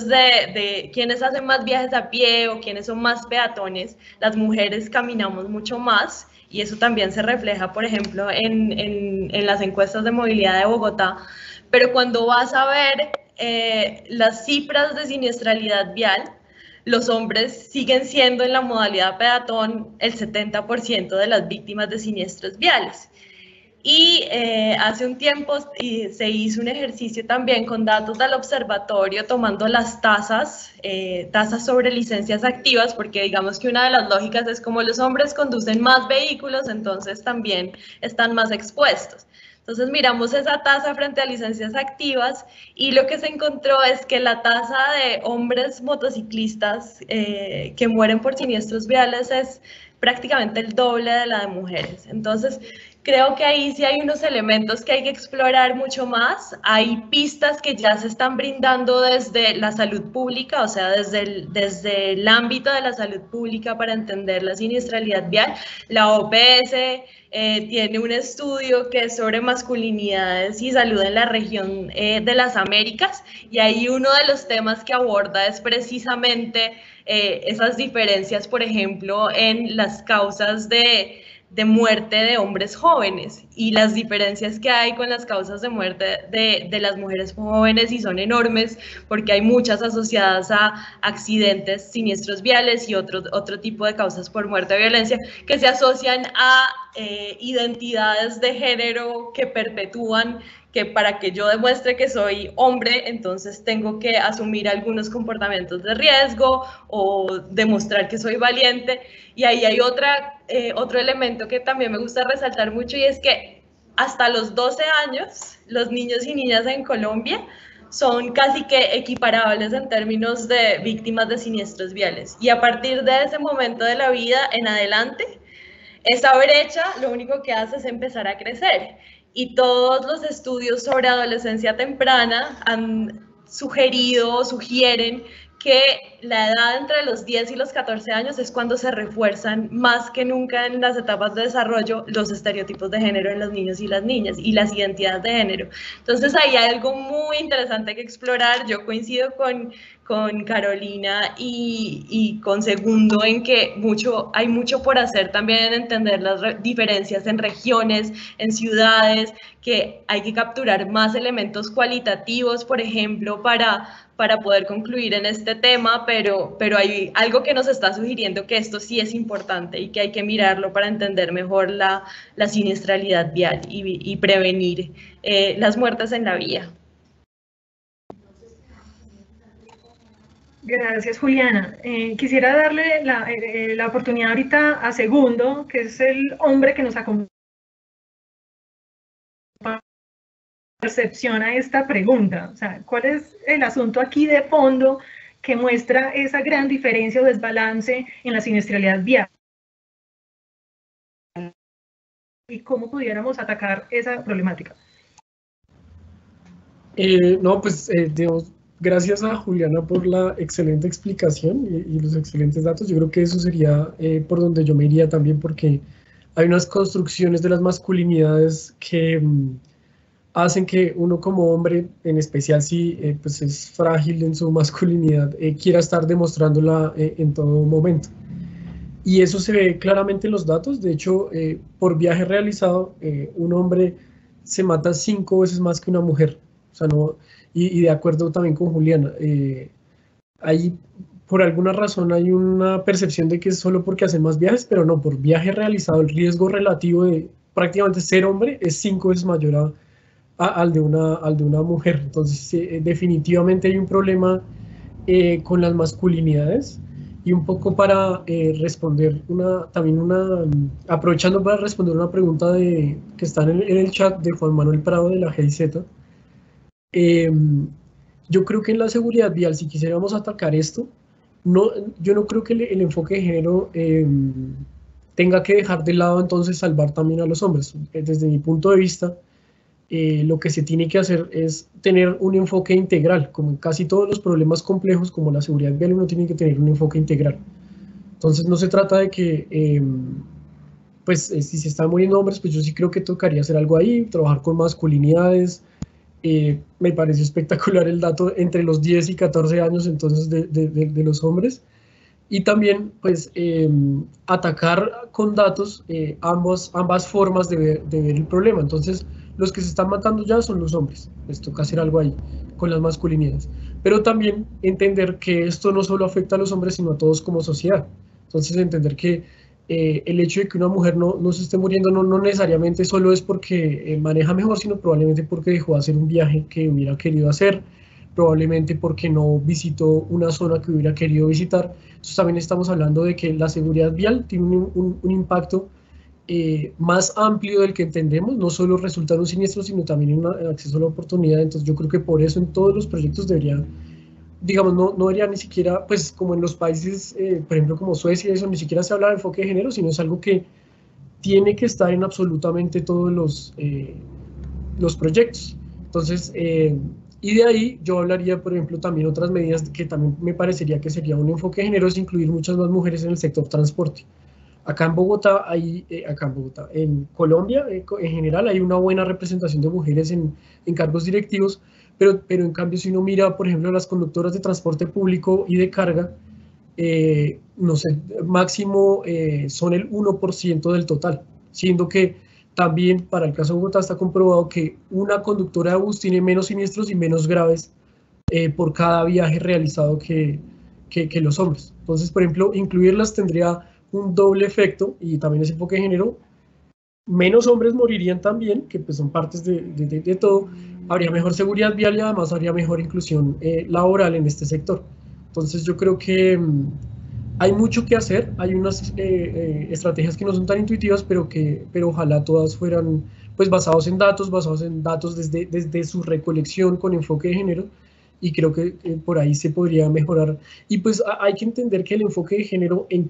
de quienes hacen más viajes a pie o quienes son más peatones, las mujeres caminamos mucho más, y eso también se refleja, por ejemplo, en las encuestas de movilidad de Bogotá. Pero cuando vas a ver las cifras de siniestralidad vial, los hombres siguen siendo en la modalidad peatón el 70% de las víctimas de siniestros viales. Y hace un tiempo se hizo un ejercicio también con datos del observatorio tomando las tasas sobre licencias activas, porque digamos que una de las lógicas es como los hombres conducen más vehículos, entonces también están más expuestos. Entonces miramos esa tasa frente a licencias activas, y lo que se encontró es que la tasa de hombres motociclistas que mueren por siniestros viales es prácticamente el doble de la de mujeres. Entonces Creo que ahí sí hay unos elementos que hay que explorar mucho más. Hay pistas que ya se están brindando desde la salud pública, o sea, desde el ámbito de la salud pública para entender la siniestralidad vial. La OPS tiene un estudio que es sobre masculinidades y salud en la región de las Américas, y ahí uno de los temas que aborda es precisamente esas diferencias, por ejemplo, en las causas de muerte de hombres jóvenes y las diferencias que hay con las causas de muerte de las mujeres jóvenes, y son enormes porque hay muchas asociadas a accidentes, siniestros viales y otro tipo de causas por muerte o violencia que se asocian a identidades de género que perpetúan que para que yo demuestre que soy hombre, entonces tengo que asumir algunos comportamientos de riesgo o demostrar que soy valiente. Y ahí hay otro elemento que también me gusta resaltar mucho, y es que hasta los 12 años, los niños y niñas en Colombia son casi que equiparables en términos de víctimas de siniestros viales. Y a partir de ese momento de la vida en adelante, esa brecha lo único que hace es empezar a crecer. Y todos los estudios sobre adolescencia temprana han sugerido o sugieren que la edad entre los 10 y los 14 años es cuando se refuerzan más que nunca en las etapas de desarrollo los estereotipos de género en los niños y las niñas y las identidades de género. Entonces ahí hay algo muy interesante que explorar. Yo coincido con Carolina y con Segundo en que hay mucho por hacer también en entender las diferencias en regiones, en ciudades, que hay que capturar más elementos cualitativos, por ejemplo, para poder concluir en este tema, pero hay algo que nos está sugiriendo que esto sí es importante y que hay que mirarlo para entender mejor la siniestralidad vial y prevenir las muertes en la vía. Gracias, Juliana. Quisiera darle la oportunidad ahorita a Segundo, que es el hombre que nos acompaña, percepción a esta pregunta. O sea, ¿cuál es el asunto aquí de fondo que muestra esa gran diferencia o desbalance en la siniestralidad vial? ¿Y cómo pudiéramos atacar esa problemática? Digamos, gracias a Juliana por la excelente explicación y los excelentes datos. Yo creo que eso sería por donde yo me iría también, porque hay unas construcciones de las masculinidades que hacen que uno como hombre, en especial si pues es frágil en su masculinidad, quiera estar demostrándola en todo momento. Y eso se ve claramente en los datos. De hecho, por viaje realizado, un hombre se mata 5 veces más que una mujer. O sea, no, y de acuerdo también con Juliana, por alguna razón hay una percepción de que es solo porque hacen más viajes, pero no, por viaje realizado el riesgo relativo de prácticamente ser hombre es 5 veces mayor al de una mujer. Entonces, definitivamente hay un problema con las masculinidades. Y un poco para responder aprovechando para responder una pregunta que está en el chat de Juan Manuel Prado de la GIZ. Yo creo que en la seguridad vial, si quisiéramos atacar esto, yo no creo que el enfoque de género tenga que dejar de lado entonces salvar también a los hombres. Desde mi punto de vista, lo que se tiene que hacer es tener un enfoque integral. Como en casi todos los problemas complejos, como la seguridad vial, uno tiene que tener un enfoque integral. Entonces no se trata de que, si se están muriendo hombres, pues yo sí creo que tocaría hacer algo ahí, trabajar con masculinidades. Me pareció espectacular el dato entre los 10 y 14 años entonces de los hombres. Y también, pues, atacar con datos ambas formas de ver el problema. Entonces, los que se están matando ya son los hombres. Les toca hacer algo ahí con las masculinidades. Pero también entender que esto no solo afecta a los hombres, sino a todos como sociedad. Entonces, entender que el hecho de que una mujer no se esté muriendo no necesariamente solo es porque maneja mejor, sino probablemente porque dejó de hacer un viaje que hubiera querido hacer, probablemente porque no visitó una zona que hubiera querido visitar. Entonces también estamos hablando de que la seguridad vial tiene un impacto más amplio del que entendemos, no solo resulta en un siniestro, sino también en un acceso a la oportunidad. Entonces yo creo que por eso en todos los proyectos deberían, digamos, no debería ni siquiera, pues como en los países, por ejemplo como Suecia, eso ni siquiera se habla de enfoque de género, sino es algo que tiene que estar en absolutamente todos los proyectos. Entonces, y de ahí yo hablaría, por ejemplo, también otras medidas que también me parecería que sería un enfoque de género, es incluir muchas más mujeres en el sector transporte. Acá en Bogotá, en Colombia, en general, hay una buena representación de mujeres en cargos directivos, pero en cambio, si uno mira, por ejemplo, las conductoras de transporte público y de carga, no sé, máximo son el 1% del total, siendo que también para el caso de Bogotá está comprobado que una conductora de bus tiene menos siniestros y menos graves por cada viaje realizado que los hombres. Entonces, por ejemplo, incluirlas tendría un doble efecto, y también ese enfoque de género. Menos hombres morirían también, que pues son partes de todo, habría mejor seguridad vial y además habría mejor inclusión laboral en este sector. Entonces yo creo que hay mucho que hacer, hay unas estrategias que no son tan intuitivas, pero ojalá todas fueran pues basados en datos desde su recolección con enfoque de género, y creo que por ahí se podría mejorar. Y pues hay que entender que el enfoque de género en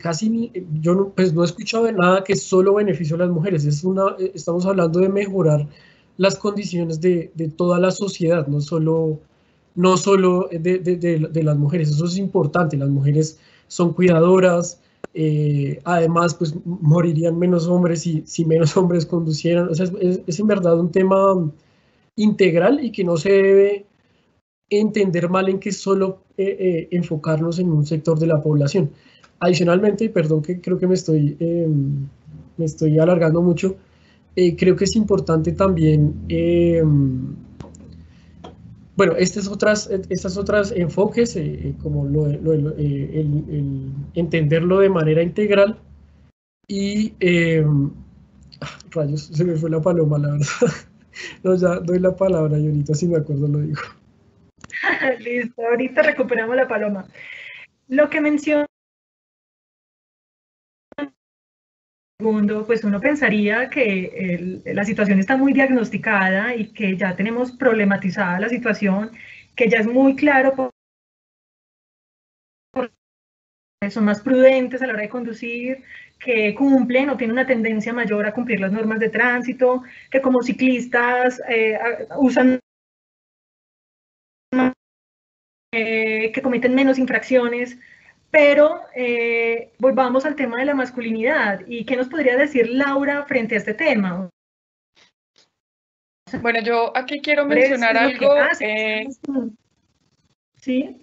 yo no he escuchado de nada que solo beneficie a las mujeres, estamos hablando de mejorar las condiciones de toda la sociedad, no solo de las mujeres. Eso es importante, las mujeres son cuidadoras, además pues morirían menos hombres si menos hombres conducieran. O sea, es en verdad un tema integral y que no se debe entender mal en que solo enfocarnos en un sector de la población. Adicionalmente, y perdón que creo que me estoy alargando mucho, creo que es importante también, bueno, estas otras enfoques, como el entenderlo de manera integral, y rayos, se me fue la paloma, la verdad. No, ya doy la palabra y ahorita si me acuerdo lo digo. Listo, ahorita recuperamos la paloma. Lo que menciona segundo, pues uno pensaría que la situación está muy diagnosticada y que ya tenemos problematizada la situación, que ya es muy claro son más prudentes a la hora de conducir, que cumplen o tienen una tendencia mayor a cumplir las normas de tránsito, que como ciclistas usan que cometen menos infracciones, pero volvamos al tema de la masculinidad. ¿Y qué nos podría decir Laura frente a este tema? Bueno, yo aquí quiero mencionar algo. ¿Sí?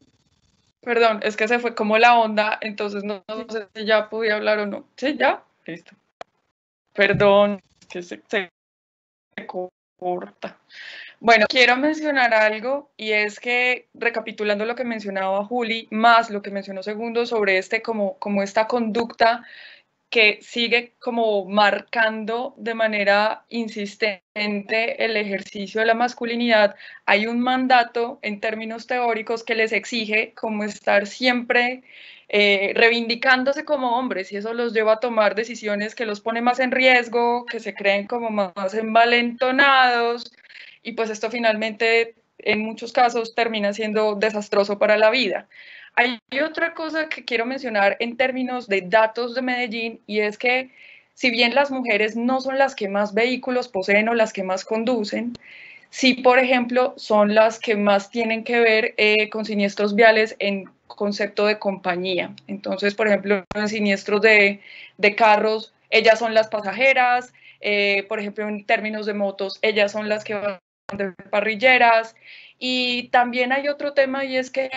Perdón, es que se fue como la onda, entonces no sé si ya podía hablar o no. ¿Sí? ¿Ya? Listo. Perdón, que se corta. Bueno, quiero mencionar algo, y es que, recapitulando lo que mencionaba Juli, más lo que mencionó Segundo sobre como esta conducta que sigue como marcando de manera insistente el ejercicio de la masculinidad, hay un mandato en términos teóricos que les exige como estar siempre reivindicándose como hombres, y eso los lleva a tomar decisiones que los pone más en riesgo, que se creen como más envalentonados, y pues esto finalmente en muchos casos termina siendo desastroso para la vida. Hay otra cosa que quiero mencionar en términos de datos de Medellín, y es que si bien las mujeres no son las que más vehículos poseen o las que más conducen, sí, por ejemplo, son las que más tienen que ver con siniestros viales en concepto de compañía. Entonces, por ejemplo, en siniestros de carros, ellas son las pasajeras, por ejemplo, en términos de motos, ellas son las que van de parrilleras, y también hay otro tema, y es que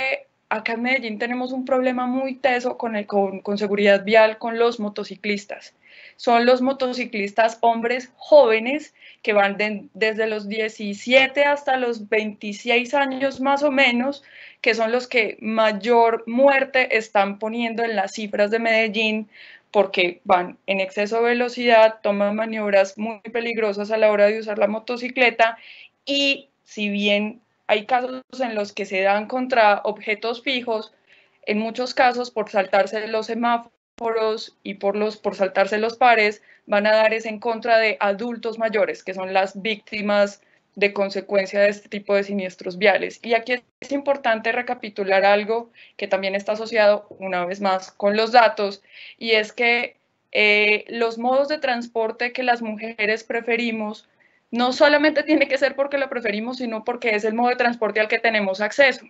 acá en Medellín tenemos un problema muy teso con seguridad vial con los motociclistas. Son los motociclistas hombres jóvenes que van desde los 17 hasta los 26 años más o menos, que son los que mayor muerte están poniendo en las cifras de Medellín, porque van en exceso de velocidad, toman maniobras muy peligrosas a la hora de usar la motocicleta, y si bien hay casos en los que se dan contra objetos fijos, en muchos casos por saltarse los semáforos y por saltarse los pares, van a dar en contra de adultos mayores, que son las víctimas de consecuencia de este tipo de siniestros viales. Y aquí es importante recapitular algo que también está asociado una vez más con los datos, y es que los modos de transporte que las mujeres preferimos no solamente tiene que ser porque lo preferimos, sino porque es el modo de transporte al que tenemos acceso.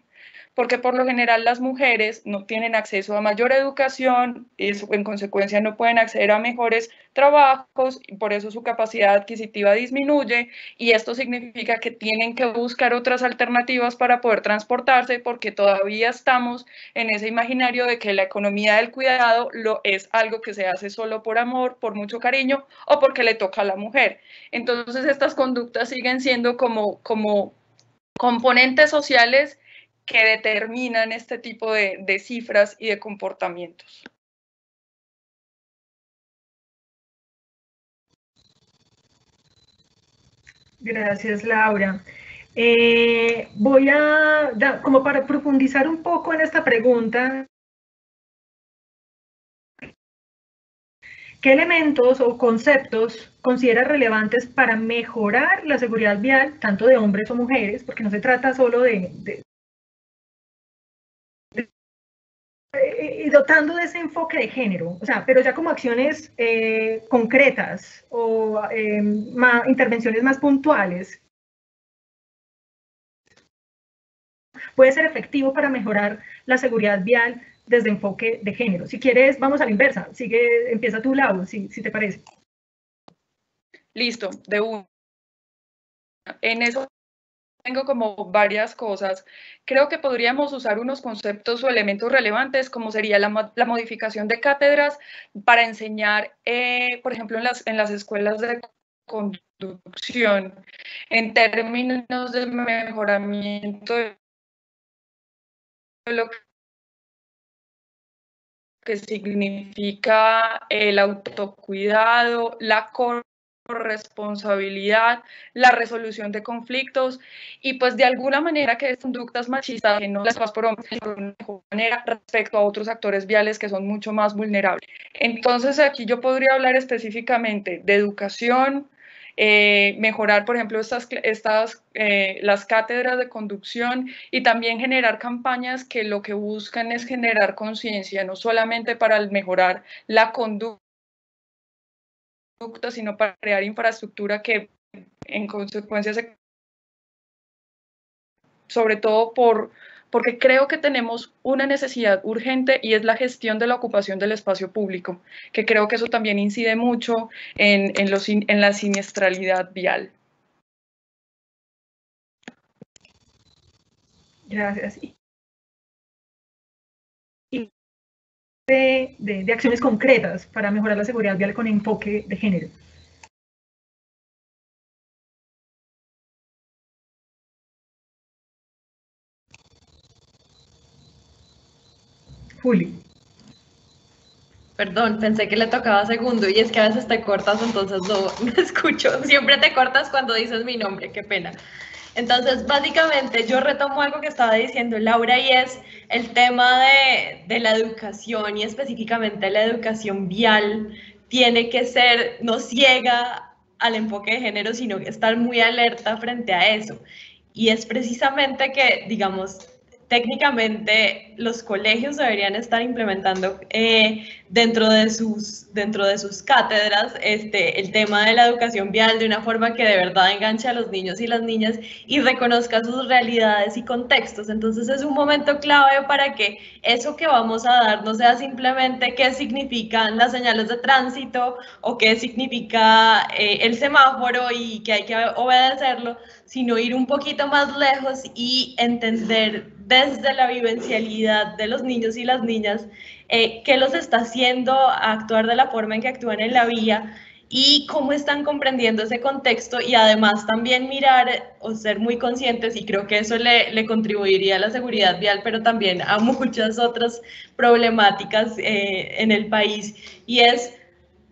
Porque por lo general las mujeres no tienen acceso a mayor educación y en consecuencia no pueden acceder a mejores trabajos y por eso su capacidad adquisitiva disminuye y esto significa que tienen que buscar otras alternativas para poder transportarse porque todavía estamos en ese imaginario de que la economía del cuidado es algo que se hace solo por amor, por mucho cariño o porque le toca a la mujer. Entonces estas conductas siguen siendo como componentes sociales que determinan este tipo de cifras y de comportamientos. Gracias, Laura. Voy a, como para profundizar un poco en esta pregunta, ¿qué elementos o conceptos considera relevantes para mejorar la seguridad vial, tanto de hombres o mujeres? Porque no se trata solo y dotando de ese enfoque de género, o sea, pero ya como acciones concretas o intervenciones más puntuales, puede ser efectivo para mejorar la seguridad vial desde enfoque de género. Si quieres, vamos a la inversa. Empieza tú, Lau, si te parece. Listo, de una. En eso tengo como varias cosas. Creo que podríamos usar unos conceptos o elementos relevantes, como sería la modificación de cátedras para enseñar, por ejemplo, en las escuelas de conducción, en términos de mejoramiento de lo que significa el autocuidado, la corresponsabilidad, la resolución de conflictos y pues de alguna manera que estas conductas machistas que no las vas por hombres de una mejor manera respecto a otros actores viales que son mucho más vulnerables. Entonces aquí yo podría hablar específicamente de educación, mejorar, por ejemplo, las cátedras de conducción y también generar campañas que lo que buscan es generar conciencia, no solamente para mejorar la conducta, sino para crear infraestructura que en consecuencia sobre todo porque creo que tenemos una necesidad urgente y es la gestión de la ocupación del espacio público, que creo que eso también incide mucho en la siniestralidad vial. Gracias. De acciones concretas para mejorar la seguridad vial con enfoque de género. Juli. Perdón, pensé que le tocaba segundo y es que a veces te cortas, entonces no escucho. Siempre te cortas cuando dices mi nombre, qué pena. Entonces, básicamente, yo retomo algo que estaba diciendo Laura y es el tema de la educación y específicamente la educación vial tiene que ser no ciega al enfoque de género, sino que estar muy alerta frente a eso. Y es precisamente que, digamos, técnicamente los colegios deberían estar implementando dentro de sus cátedras el tema de la educación vial de una forma que de verdad enganche a los niños y las niñas y reconozca sus realidades y contextos. Entonces es un momento clave para que eso que vamos a dar no sea simplemente qué significan las señales de tránsito o qué significa el semáforo y que hay que obedecerlo, sino ir un poquito más lejos y entender desde la vivencialidad de los niños y las niñas qué los está haciendo actuar de la forma en que actúan en la vía y cómo están comprendiendo ese contexto y además también mirar o ser muy conscientes, y creo que eso le contribuiría a la seguridad vial, pero también a muchas otras problemáticas en el país, y es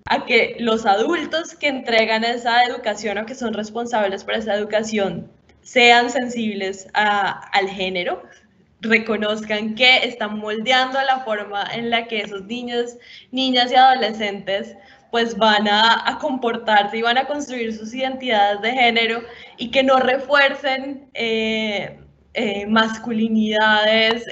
a que los adultos que entregan esa educación o que son responsables por esa educación sean sensibles al género, reconozcan que están moldeando la forma en la que esos niños, niñas y adolescentes pues van a comportarse y van a construir sus identidades de género y que no refuercen masculinidades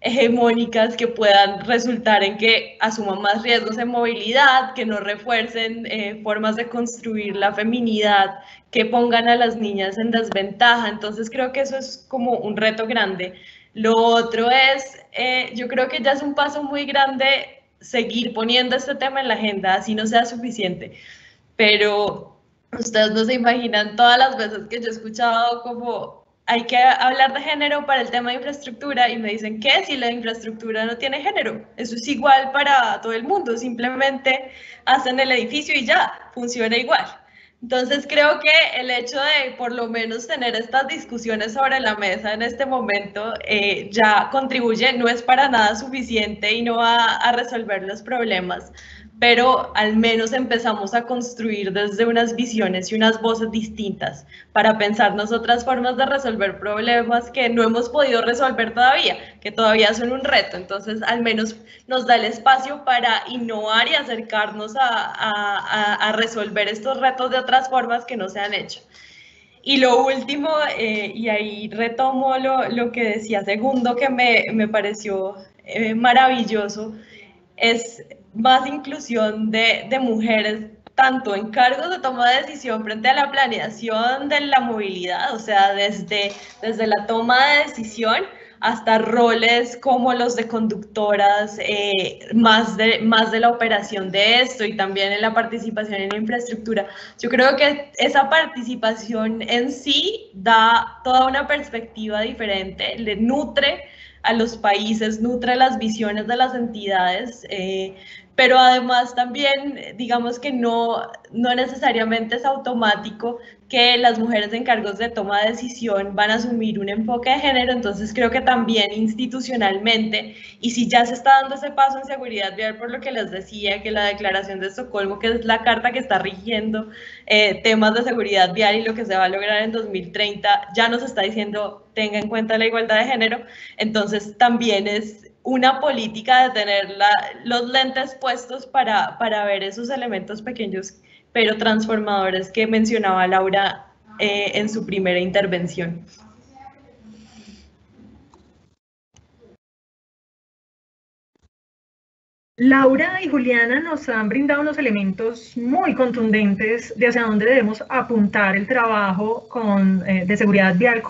hegemónicas que puedan resultar en que asuman más riesgos en movilidad, que no refuercen formas de construir la feminidad, que pongan a las niñas en desventaja. Entonces creo que eso es como un reto grande. Lo otro es, yo creo que ya es un paso muy grande seguir poniendo este tema en la agenda, así no sea suficiente. Pero ustedes no se imaginan todas las veces que yo he escuchado como hay que hablar de género para el tema de infraestructura y me dicen, ¿qué? Si la infraestructura no tiene género, eso es igual para todo el mundo, simplemente hacen el edificio y ya, funciona igual. Entonces creo que el hecho de por lo menos tener estas discusiones sobre la mesa en este momento ya contribuye, no es para nada suficiente y no va a resolver los problemas, pero al menos empezamos a construir desde unas visiones y unas voces distintas para pensarnos otras formas de resolver problemas que no hemos podido resolver todavía, que todavía son un reto. Entonces, al menos nos da el espacio para innovar y acercarnos a resolver estos retos de otras formas que no se han hecho. Y lo último, y ahí retomo lo que decía Segundo, que me pareció maravilloso, es más inclusión de mujeres, tanto en cargos de toma de decisión frente a la planeación de la movilidad, o sea, desde la toma de decisión hasta roles como los de conductoras, más de la operación de esto y también en la participación en la infraestructura. Yo creo que esa participación en sí da toda una perspectiva diferente, le nutre a los países, nutre las visiones de las entidades, pero además también, digamos que no necesariamente es automático que las mujeres en cargos de toma de decisión van a asumir un enfoque de género, entonces creo que también institucionalmente, y si ya se está dando ese paso en seguridad vial, por lo que les decía, que la Declaración de Estocolmo, que es la carta que está rigiendo temas de seguridad vial y lo que se va a lograr en 2030, ya nos está diciendo, tenga en cuenta la igualdad de género, entonces también es una política de tener los lentes puestos para ver esos elementos pequeños pero transformadores que mencionaba Laura en su primera intervención. Laura y Juliana nos han brindado unos elementos muy contundentes de hacia dónde debemos apuntar el trabajo de seguridad vial.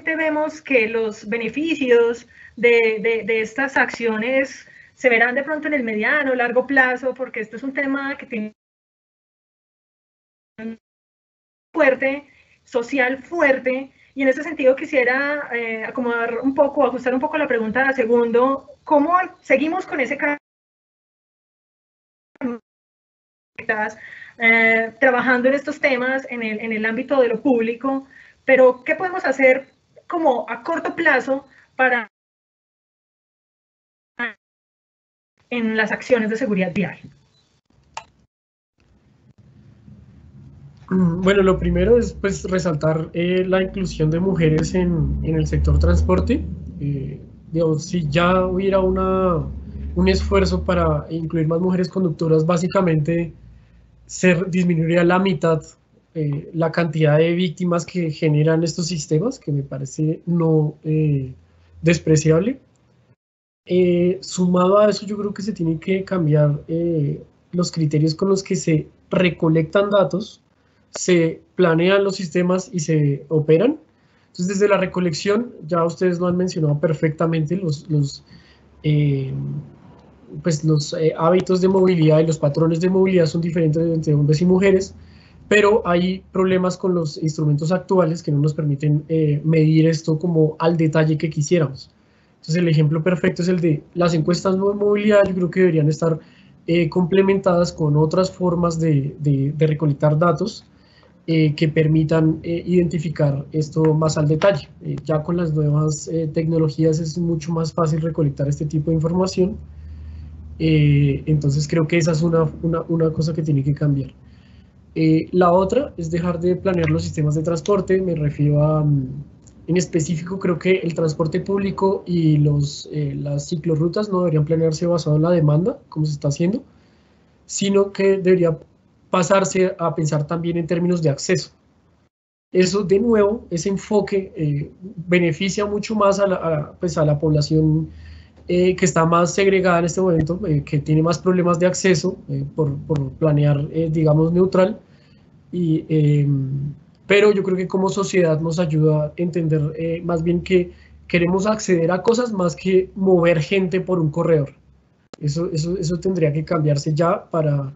Vemos que los beneficios de estas acciones se verán de pronto en el mediano o largo plazo, porque esto es un tema que tiene fuerte, social fuerte, y en ese sentido quisiera acomodar un poco, ajustar un poco la pregunta a Segundo, ¿cómo seguimos con ese trabajando en estos temas en el ámbito de lo público, pero qué podemos hacer como a corto plazo para en las acciones de seguridad vial? Bueno, lo primero es pues resaltar la inclusión de mujeres en el sector transporte. Digamos, si ya hubiera un esfuerzo para incluir más mujeres conductoras, básicamente disminuiría la mitad la cantidad de víctimas que generan estos sistemas, que me parece no despreciable. Sumado a eso, yo creo que se tienen que cambiar los criterios con los que se recolectan datos, se planean los sistemas y se operan. Entonces, desde la recolección, ya ustedes lo han mencionado perfectamente, los hábitos de movilidad y los patrones de movilidad son diferentes entre hombres y mujeres, pero hay problemas con los instrumentos actuales que no nos permiten medir esto como al detalle que quisiéramos. Entonces, el ejemplo perfecto es el de las encuestas de movilidad. Yo creo que deberían estar complementadas con otras formas de recolectar datos que permitan identificar esto más al detalle. Ya con las nuevas tecnologías es mucho más fácil recolectar este tipo de información. Entonces creo que esa es una cosa que tiene que cambiar. La otra es dejar de planear los sistemas de transporte. Me refiero a, en específico, creo que el transporte público y las ciclorrutas no deberían planearse basado en la demanda, como se está haciendo, sino que debería pasarse a pensar también en términos de acceso. Eso, de nuevo, ese enfoque beneficia mucho más a la población que está más segregada en este momento, que tiene más problemas de acceso por planear, digamos, neutral. Pero yo creo que como sociedad nos ayuda a entender más bien que queremos acceder a cosas más que mover gente por un corredor. Eso tendría que cambiarse ya para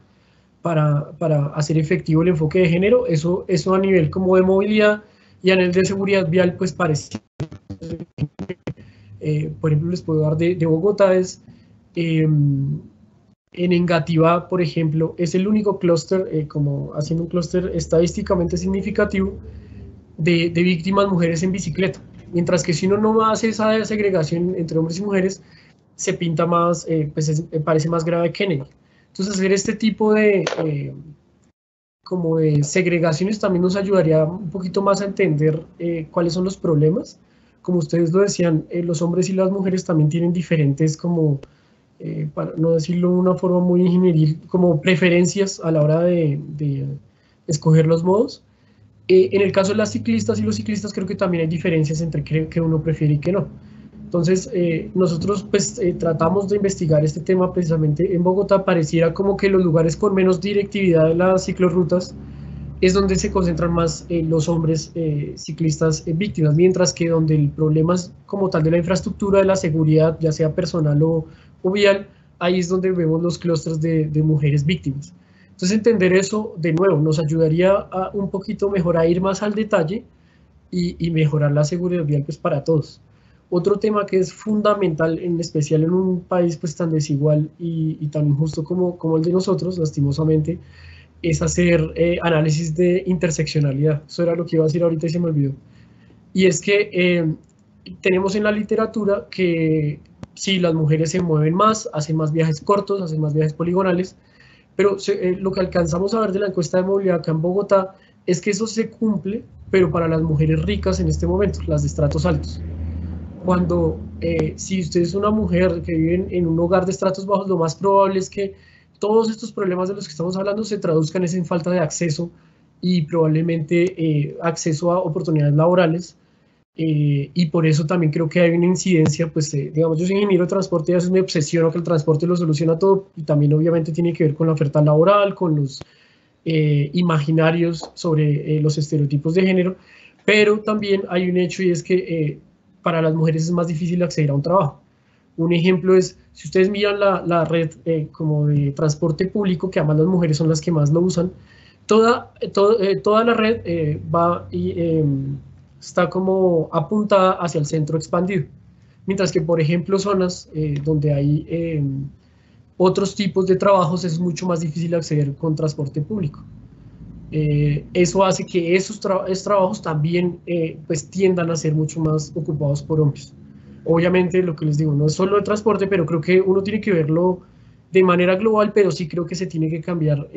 hacer efectivo el enfoque de género. Eso a nivel como de movilidad y a nivel de seguridad vial, pues parece. Por ejemplo, les puedo dar de Bogotá, en Engativá, por ejemplo, es el único clúster, como haciendo un clúster estadísticamente significativo de víctimas mujeres en bicicleta. Mientras que si uno no hace esa segregación entre hombres y mujeres, se pinta más, parece más grave Kennedy. Entonces, hacer este tipo como de segregaciones también nos ayudaría un poquito más a entender cuáles son los problemas. Como ustedes lo decían, los hombres y las mujeres también tienen diferentes, como, para no decirlo de una forma muy ingenieril, como preferencias a la hora de escoger los modos. En el caso de las ciclistas y los ciclistas, creo que también hay diferencias entre que uno prefiere y que no. Entonces, nosotros pues tratamos de investigar este tema precisamente en Bogotá. Pareciera como que los lugares con menos directividad de las ciclorrutas es donde se concentran más los hombres ciclistas víctimas, mientras que donde el problema es como tal de la infraestructura, de la seguridad, ya sea personal o vial, ahí es donde vemos los clústeres de mujeres víctimas. Entonces, entender eso, de nuevo, nos ayudaría a un poquito mejor a ir más al detalle y mejorar la seguridad vial pues, para todos. Otro tema que es fundamental, en especial en un país pues, tan desigual y tan injusto como el de nosotros, lastimosamente, es hacer análisis de interseccionalidad. Eso era lo que iba a decir ahorita y se me olvidó. Y es que tenemos en la literatura que sí, las mujeres se mueven más, hacen más viajes cortos, hacen más viajes poligonales, pero lo que alcanzamos a ver de la encuesta de movilidad acá en Bogotá es que eso se cumple, pero para las mujeres ricas en este momento, las de estratos altos. Cuando si usted es una mujer que vive en un hogar de estratos bajos, lo más probable es que todos estos problemas de los que estamos hablando se traduzcan en falta de acceso y probablemente acceso a oportunidades laborales. Y por eso también creo que hay una incidencia, pues digamos, yo soy ingeniero de transporte y a veces me obsesiono que el transporte lo soluciona todo, y también obviamente tiene que ver con la oferta laboral, con los imaginarios sobre los estereotipos de género, pero también hay un hecho, y es que para las mujeres es más difícil acceder a un trabajo. Un ejemplo es, si ustedes miran la red como de transporte público, que además las mujeres son las que más lo usan, toda la red va y está como apuntada hacia el centro expandido. Mientras que, por ejemplo, zonas donde hay otros tipos de trabajos es mucho más difícil acceder con transporte público. Eso hace que esos trabajos también pues tiendan a ser mucho más ocupados por hombres. Obviamente, lo que les digo, no es solo el transporte, pero creo que uno tiene que verlo de manera global, pero sí creo que se tiene que cambiar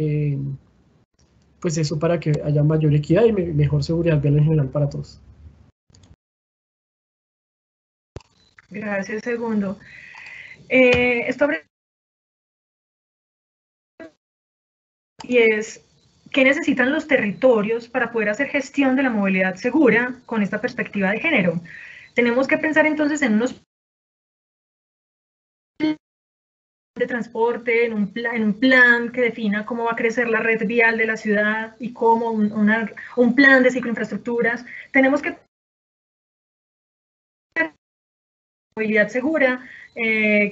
pues eso para que haya mayor equidad y mejor seguridad vial en general para todos. Gracias, Segundo. Esto abre y es, ¿qué necesitan los territorios para poder hacer gestión de la movilidad segura con esta perspectiva de género? Tenemos que pensar entonces en unos de transporte, en un plan que defina cómo va a crecer la red vial de la ciudad y cómo un plan de cicloinfraestructuras. Tenemos que movilidad segura.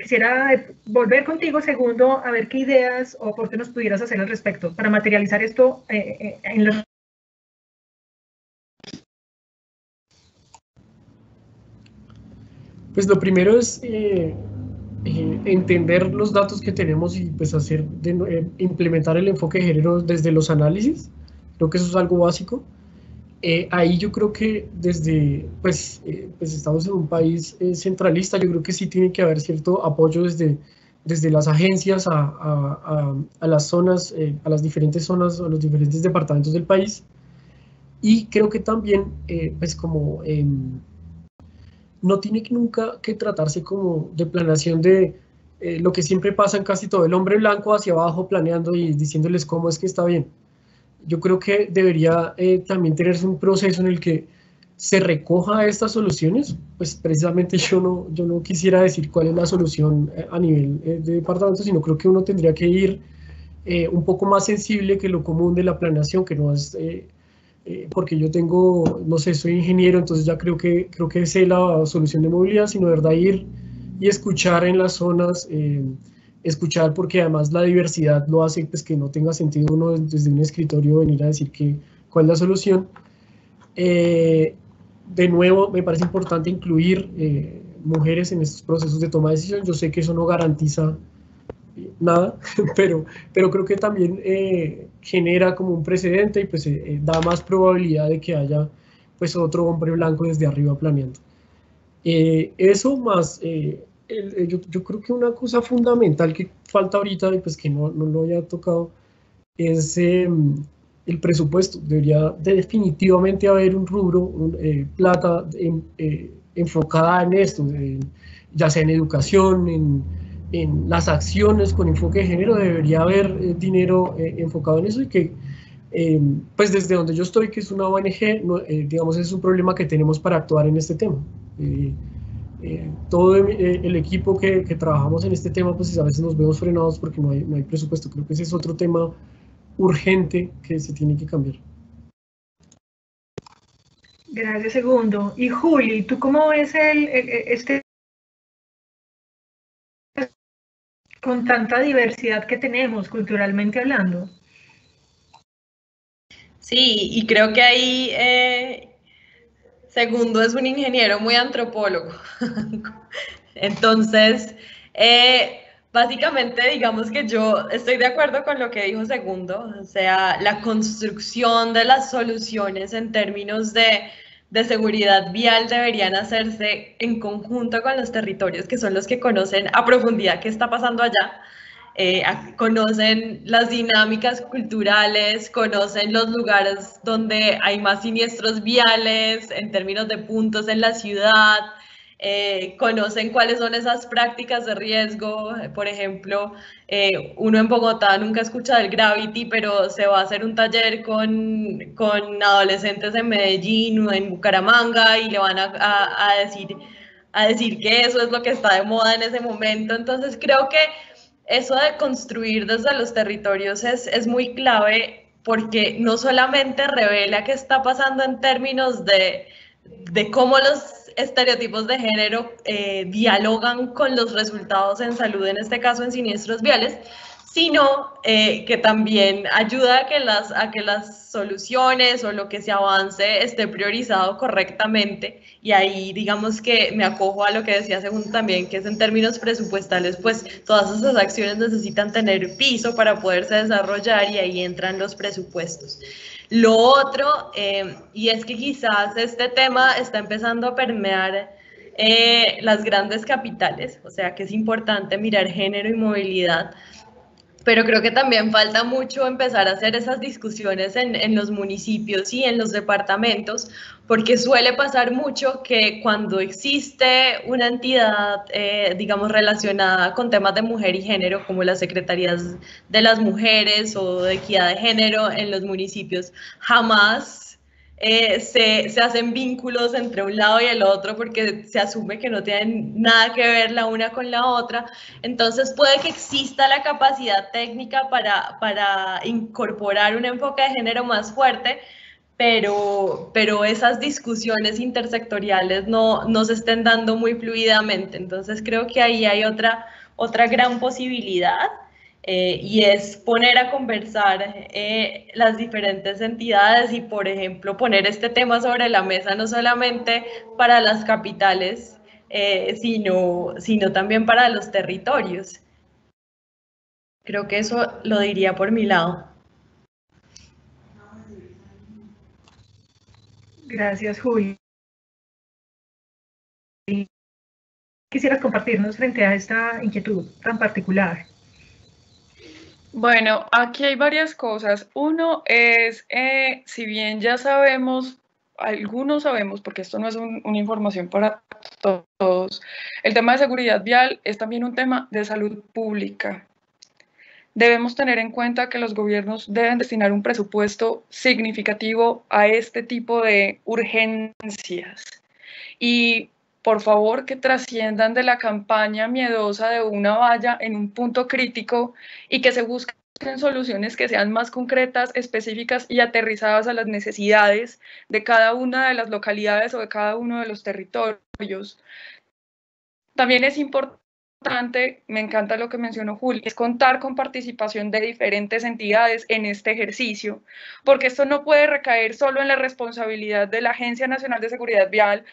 Quisiera volver contigo, Segundo, a ver qué ideas o aportes nos pudieras hacer al respecto para materializar esto en los... Pues lo primero es entender los datos que tenemos y pues implementar el enfoque de género desde los análisis. Creo que eso es algo básico. Ahí yo creo que desde, pues estamos en un país centralista, yo creo que sí tiene que haber cierto apoyo desde las agencias a las zonas, a las diferentes zonas, a los diferentes departamentos del país. Y creo que también, pues como no tiene nunca que tratarse como de planeación de lo que siempre pasa en casi todo, el hombre blanco hacia abajo planeando y diciéndoles cómo es que está bien. yo creo que debería también tenerse un proceso en el que se recoja estas soluciones. Pues precisamente yo no quisiera decir cuál es la solución a nivel de departamento, sino creo que uno tendría que ir un poco más sensible que lo común de la planeación, que no es porque yo tengo, no sé, soy ingeniero, entonces ya creo que sé la solución de movilidad, sino de verdad ir y escuchar en las zonas, escuchar, porque además la diversidad lo hace pues, que no tenga sentido uno desde un escritorio venir a decir cuál es la solución. De nuevo, me parece importante incluir mujeres en estos procesos de toma de decisión. Yo sé que eso no garantiza nada, pero creo que también genera como un precedente y pues da más probabilidad de que haya pues otro hombre blanco desde arriba planeando. Eso más, yo creo que una cosa fundamental que falta ahorita y pues que no lo haya tocado es el presupuesto. Debería definitivamente haber un rubro, plata enfocada en esto, ya sea en educación, en las acciones con enfoque de género. Debería haber dinero enfocado en eso y que pues desde donde yo estoy, que es una ONG, digamos, es un problema que tenemos para actuar en este tema. Todo el equipo que trabajamos en este tema, pues a veces nos vemos frenados porque no hay presupuesto. Creo que ese es otro tema urgente que se tiene que cambiar. Gracias, Segundo. Y Juli, ¿tú cómo ves con tanta diversidad que tenemos culturalmente hablando? Sí, y creo que ahí Segundo es un ingeniero muy antropólogo. Entonces, básicamente digamos que yo estoy de acuerdo con lo que dijo Segundo, o sea, la construcción de las soluciones en términos de seguridad vial deberían hacerse en conjunto con los territorios, que son los que conocen a profundidad qué está pasando allá. Conocen las dinámicas culturales, conocen los lugares donde hay más siniestros viales en términos de puntos en la ciudad, conocen cuáles son esas prácticas de riesgo. Por ejemplo, uno en Bogotá nunca escucha del Gravity, pero se va a hacer un taller con adolescentes en Medellín o en Bucaramanga y le van a decir que eso es lo que está de moda en ese momento. Entonces creo que eso de construir desde los territorios es muy clave, porque no solamente revela qué está pasando en términos de cómo los estereotipos de género dialogan con los resultados en salud, en este caso en siniestros viales, sino que también ayuda a que las soluciones o lo que se avance esté priorizado correctamente. Y ahí digamos que me acojo a lo que decía Segundo también, que es en términos presupuestales, pues todas esas acciones necesitan tener piso para poderse desarrollar, y ahí entran los presupuestos. Lo otro, y es que quizás este tema está empezando a permear las grandes capitales, o sea que es importante mirar género y movilidad, pero creo que también falta mucho empezar a hacer esas discusiones en los municipios y en los departamentos, porque suele pasar mucho que cuando existe una entidad, digamos, relacionada con temas de mujer y género, como las secretarías de las mujeres o de equidad de género en los municipios, jamás se hacen vínculos entre un lado y el otro, porque se asume que no tienen nada que ver la una con la otra. Entonces puede que exista la capacidad técnica para incorporar un enfoque de género más fuerte, pero esas discusiones intersectoriales no se estén dando muy fluidamente. Entonces creo que ahí hay otra gran posibilidad. Y es poner a conversar las diferentes entidades y, por ejemplo, poner este tema sobre la mesa no solamente para las capitales, sino también para los territorios. Creo que eso lo diría por mi lado. Gracias, Juli. ¿Quisieras compartirnos frente a esta inquietud tan particular? Bueno, aquí hay varias cosas. Uno es, si bien ya sabemos, algunos sabemos, porque esto no es una información para todos, el tema de seguridad vial es también un tema de salud pública. debemos tener en cuenta que los gobiernos deben destinar un presupuesto significativo a este tipo de urgencias. Y por favor, que trasciendan de la campaña miedosa de una valla en un punto crítico y que se busquen soluciones que sean más concretas, específicas y aterrizadas a las necesidades de cada una de las localidades o de cada uno de los territorios. También es importante, me encanta lo que mencionó Juli, es contar con participación de diferentes entidades en este ejercicio, porque esto no puede recaer solo en la responsabilidad de la Agencia Nacional de Seguridad Vial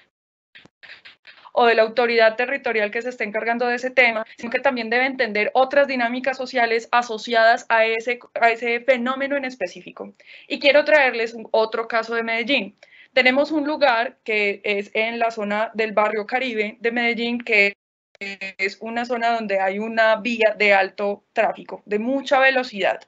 o de la autoridad territorial que se esté encargando de ese tema, sino que también debe entender otras dinámicas sociales asociadas a ese fenómeno en específico. Y quiero traerles otro caso de Medellín. Tenemos un lugar que es en la zona del barrio Caribe de Medellín, que es una zona donde hay una vía de alto tráfico, de mucha velocidad.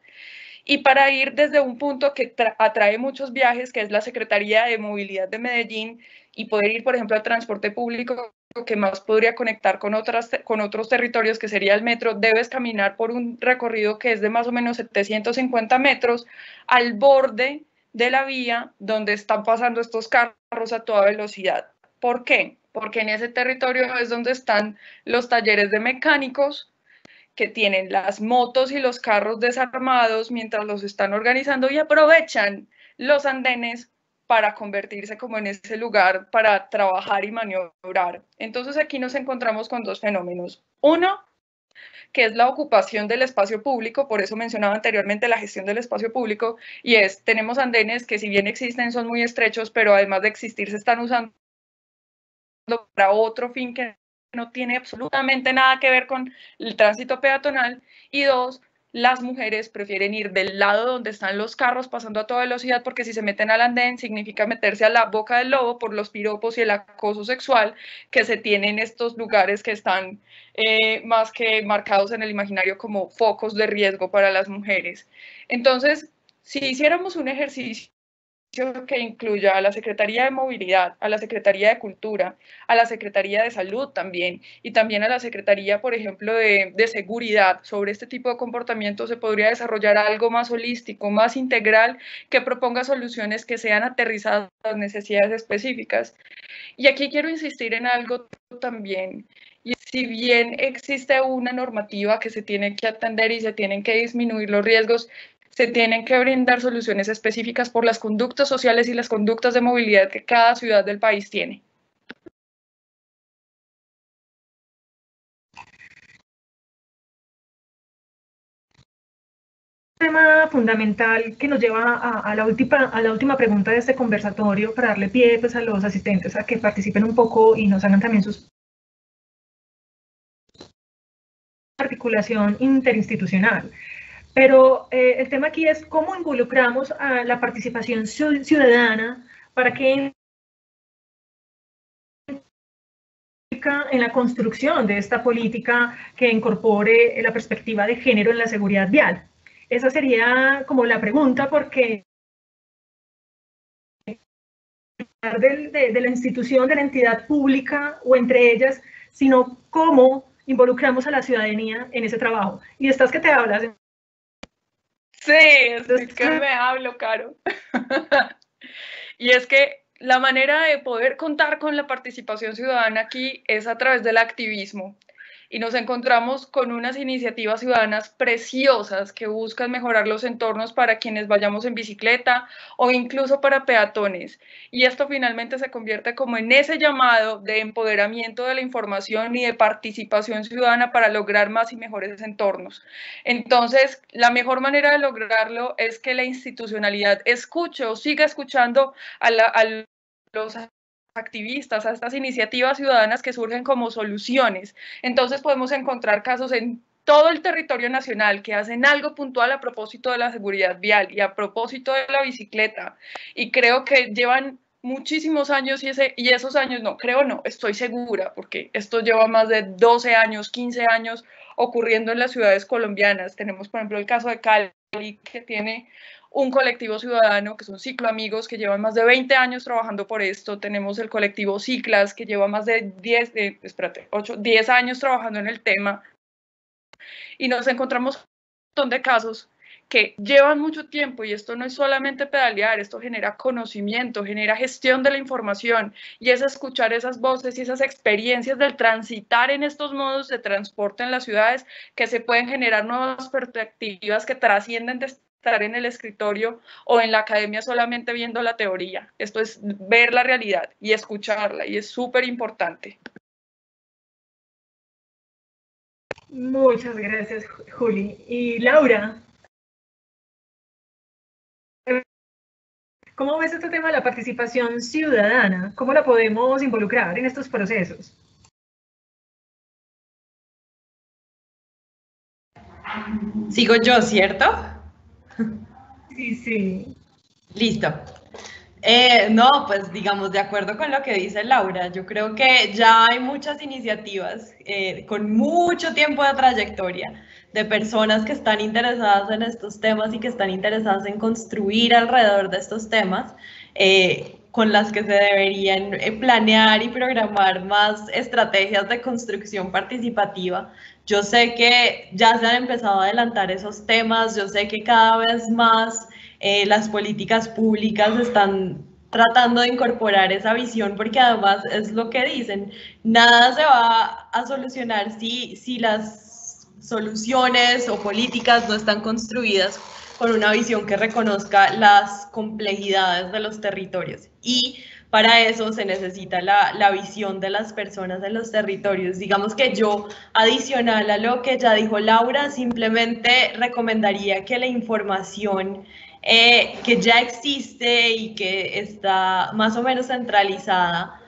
Y para ir desde un punto que atrae muchos viajes, que es la Secretaría de Movilidad de Medellín, y poder ir, por ejemplo, al transporte público, que más podría conectar con otros territorios, que sería el metro, debes caminar por un recorrido que es de más o menos 750 metros al borde de la vía donde están pasando estos carros a toda velocidad. ¿Por qué? Porque en ese territorio es donde están los talleres de mecánicos, que tienen las motos y los carros desarmados mientras los están organizando y aprovechan los andenes para convertirse como en ese lugar para trabajar y maniobrar. Entonces aquí nos encontramos con dos fenómenos. Uno, que es la ocupación del espacio público, por eso mencionaba anteriormente la gestión del espacio público, y tenemos andenes que si bien existen son muy estrechos, pero además de existir se están usando para otro fin que no tiene absolutamente nada que ver con el tránsito peatonal. Y dos, las mujeres prefieren ir del lado donde están los carros pasando a toda velocidad, porque si se meten al andén significa meterse a la boca del lobo por los piropos y el acoso sexual que se tiene en estos lugares que están más que marcados en el imaginario como focos de riesgo para las mujeres. Entonces, si hiciéramos un ejercicio que incluya a la Secretaría de Movilidad, a la Secretaría de Cultura, a la Secretaría de Salud también, y también a la Secretaría, por ejemplo, de Seguridad. Sobre este tipo de comportamiento se podría desarrollar algo más holístico, más integral, que proponga soluciones que sean aterrizadas a las necesidades específicas. Y aquí quiero insistir en algo también, y si bien existe una normativa que se tiene que atender y se tienen que disminuir los riesgos, se tienen que brindar soluciones específicas por las conductas sociales y las conductas de movilidad que cada ciudad del país tiene. Un tema fundamental que nos lleva a la última pregunta de este conversatorio, para darle pie pues, a los asistentes a que participen un poco y nos hagan también sus articulación interinstitucional. Pero el tema aquí es cómo involucramos a la participación ciudadana para que en la construcción de esta política que incorpore la perspectiva de género en la seguridad vial. Esa sería como la pregunta, porque de la institución, de la entidad pública o entre ellas, sino cómo involucramos a la ciudadanía en ese trabajo. Y estás que te hablas. Sí, es que me hablo, Caro. Y es que la manera de poder contar con la participación ciudadana aquí es a través del activismo. Y nos encontramos con unas iniciativas ciudadanas preciosas que buscan mejorar los entornos para quienes vayamos en bicicleta o incluso para peatones. Y esto finalmente se convierte como en ese llamado de empoderamiento de la información y de participación ciudadana para lograr más y mejores entornos. Entonces, la mejor manera de lograrlo es que la institucionalidad escuche o siga escuchando a los activistas, a estas iniciativas ciudadanas que surgen como soluciones. Entonces podemos encontrar casos en todo el territorio nacional que hacen algo puntual a propósito de la seguridad vial y a propósito de la bicicleta. Y creo que llevan muchísimos años y esos años, no, creo no, estoy segura, porque esto lleva más de 12 años, 15 años ocurriendo en las ciudades colombianas. Tenemos, por ejemplo, el caso de Cali, que tiene un colectivo ciudadano que son Cicloamigos, que llevan más de 20 años trabajando por esto. Tenemos el colectivo Ciclas, que lleva más de 10 años trabajando en el tema. Y nos encontramos montón de casos que llevan mucho tiempo, y esto no es solamente pedalear, esto genera conocimiento, genera gestión de la información, y es escuchar esas voces y esas experiencias del transitar en estos modos de transporte en las ciudades, que se pueden generar nuevas perspectivas que trascienden de estar en el escritorio o en la academia solamente viendo la teoría. Esto es ver la realidad y escucharla, y es súper importante. Muchas gracias, Juli. Y Laura, ¿cómo ves este tema de la participación ciudadana? ¿Cómo la podemos involucrar en estos procesos? Sigo yo, ¿cierto? Sí, sí. Listo. No, pues digamos, de acuerdo con lo que dice Laura, yo creo que ya hay muchas iniciativas con mucho tiempo de trayectoria de personas que están interesadas en estos temas y que están interesadas en construir alrededor de estos temas, con las que se deberían planear y programar más estrategias de construcción participativa. Yo sé que ya se han empezado a adelantar esos temas, yo sé que cada vez más las políticas públicas están tratando de incorporar esa visión, porque además es lo que dicen, nada se va a solucionar si las soluciones o políticas no están construidas con una visión que reconozca las complejidades de los territorios. Y para eso se necesita la visión de las personas en los territorios. Digamos que yo, adicional a lo que ya dijo Laura, simplemente recomendaría que la información que ya existe y que está más o menos centralizada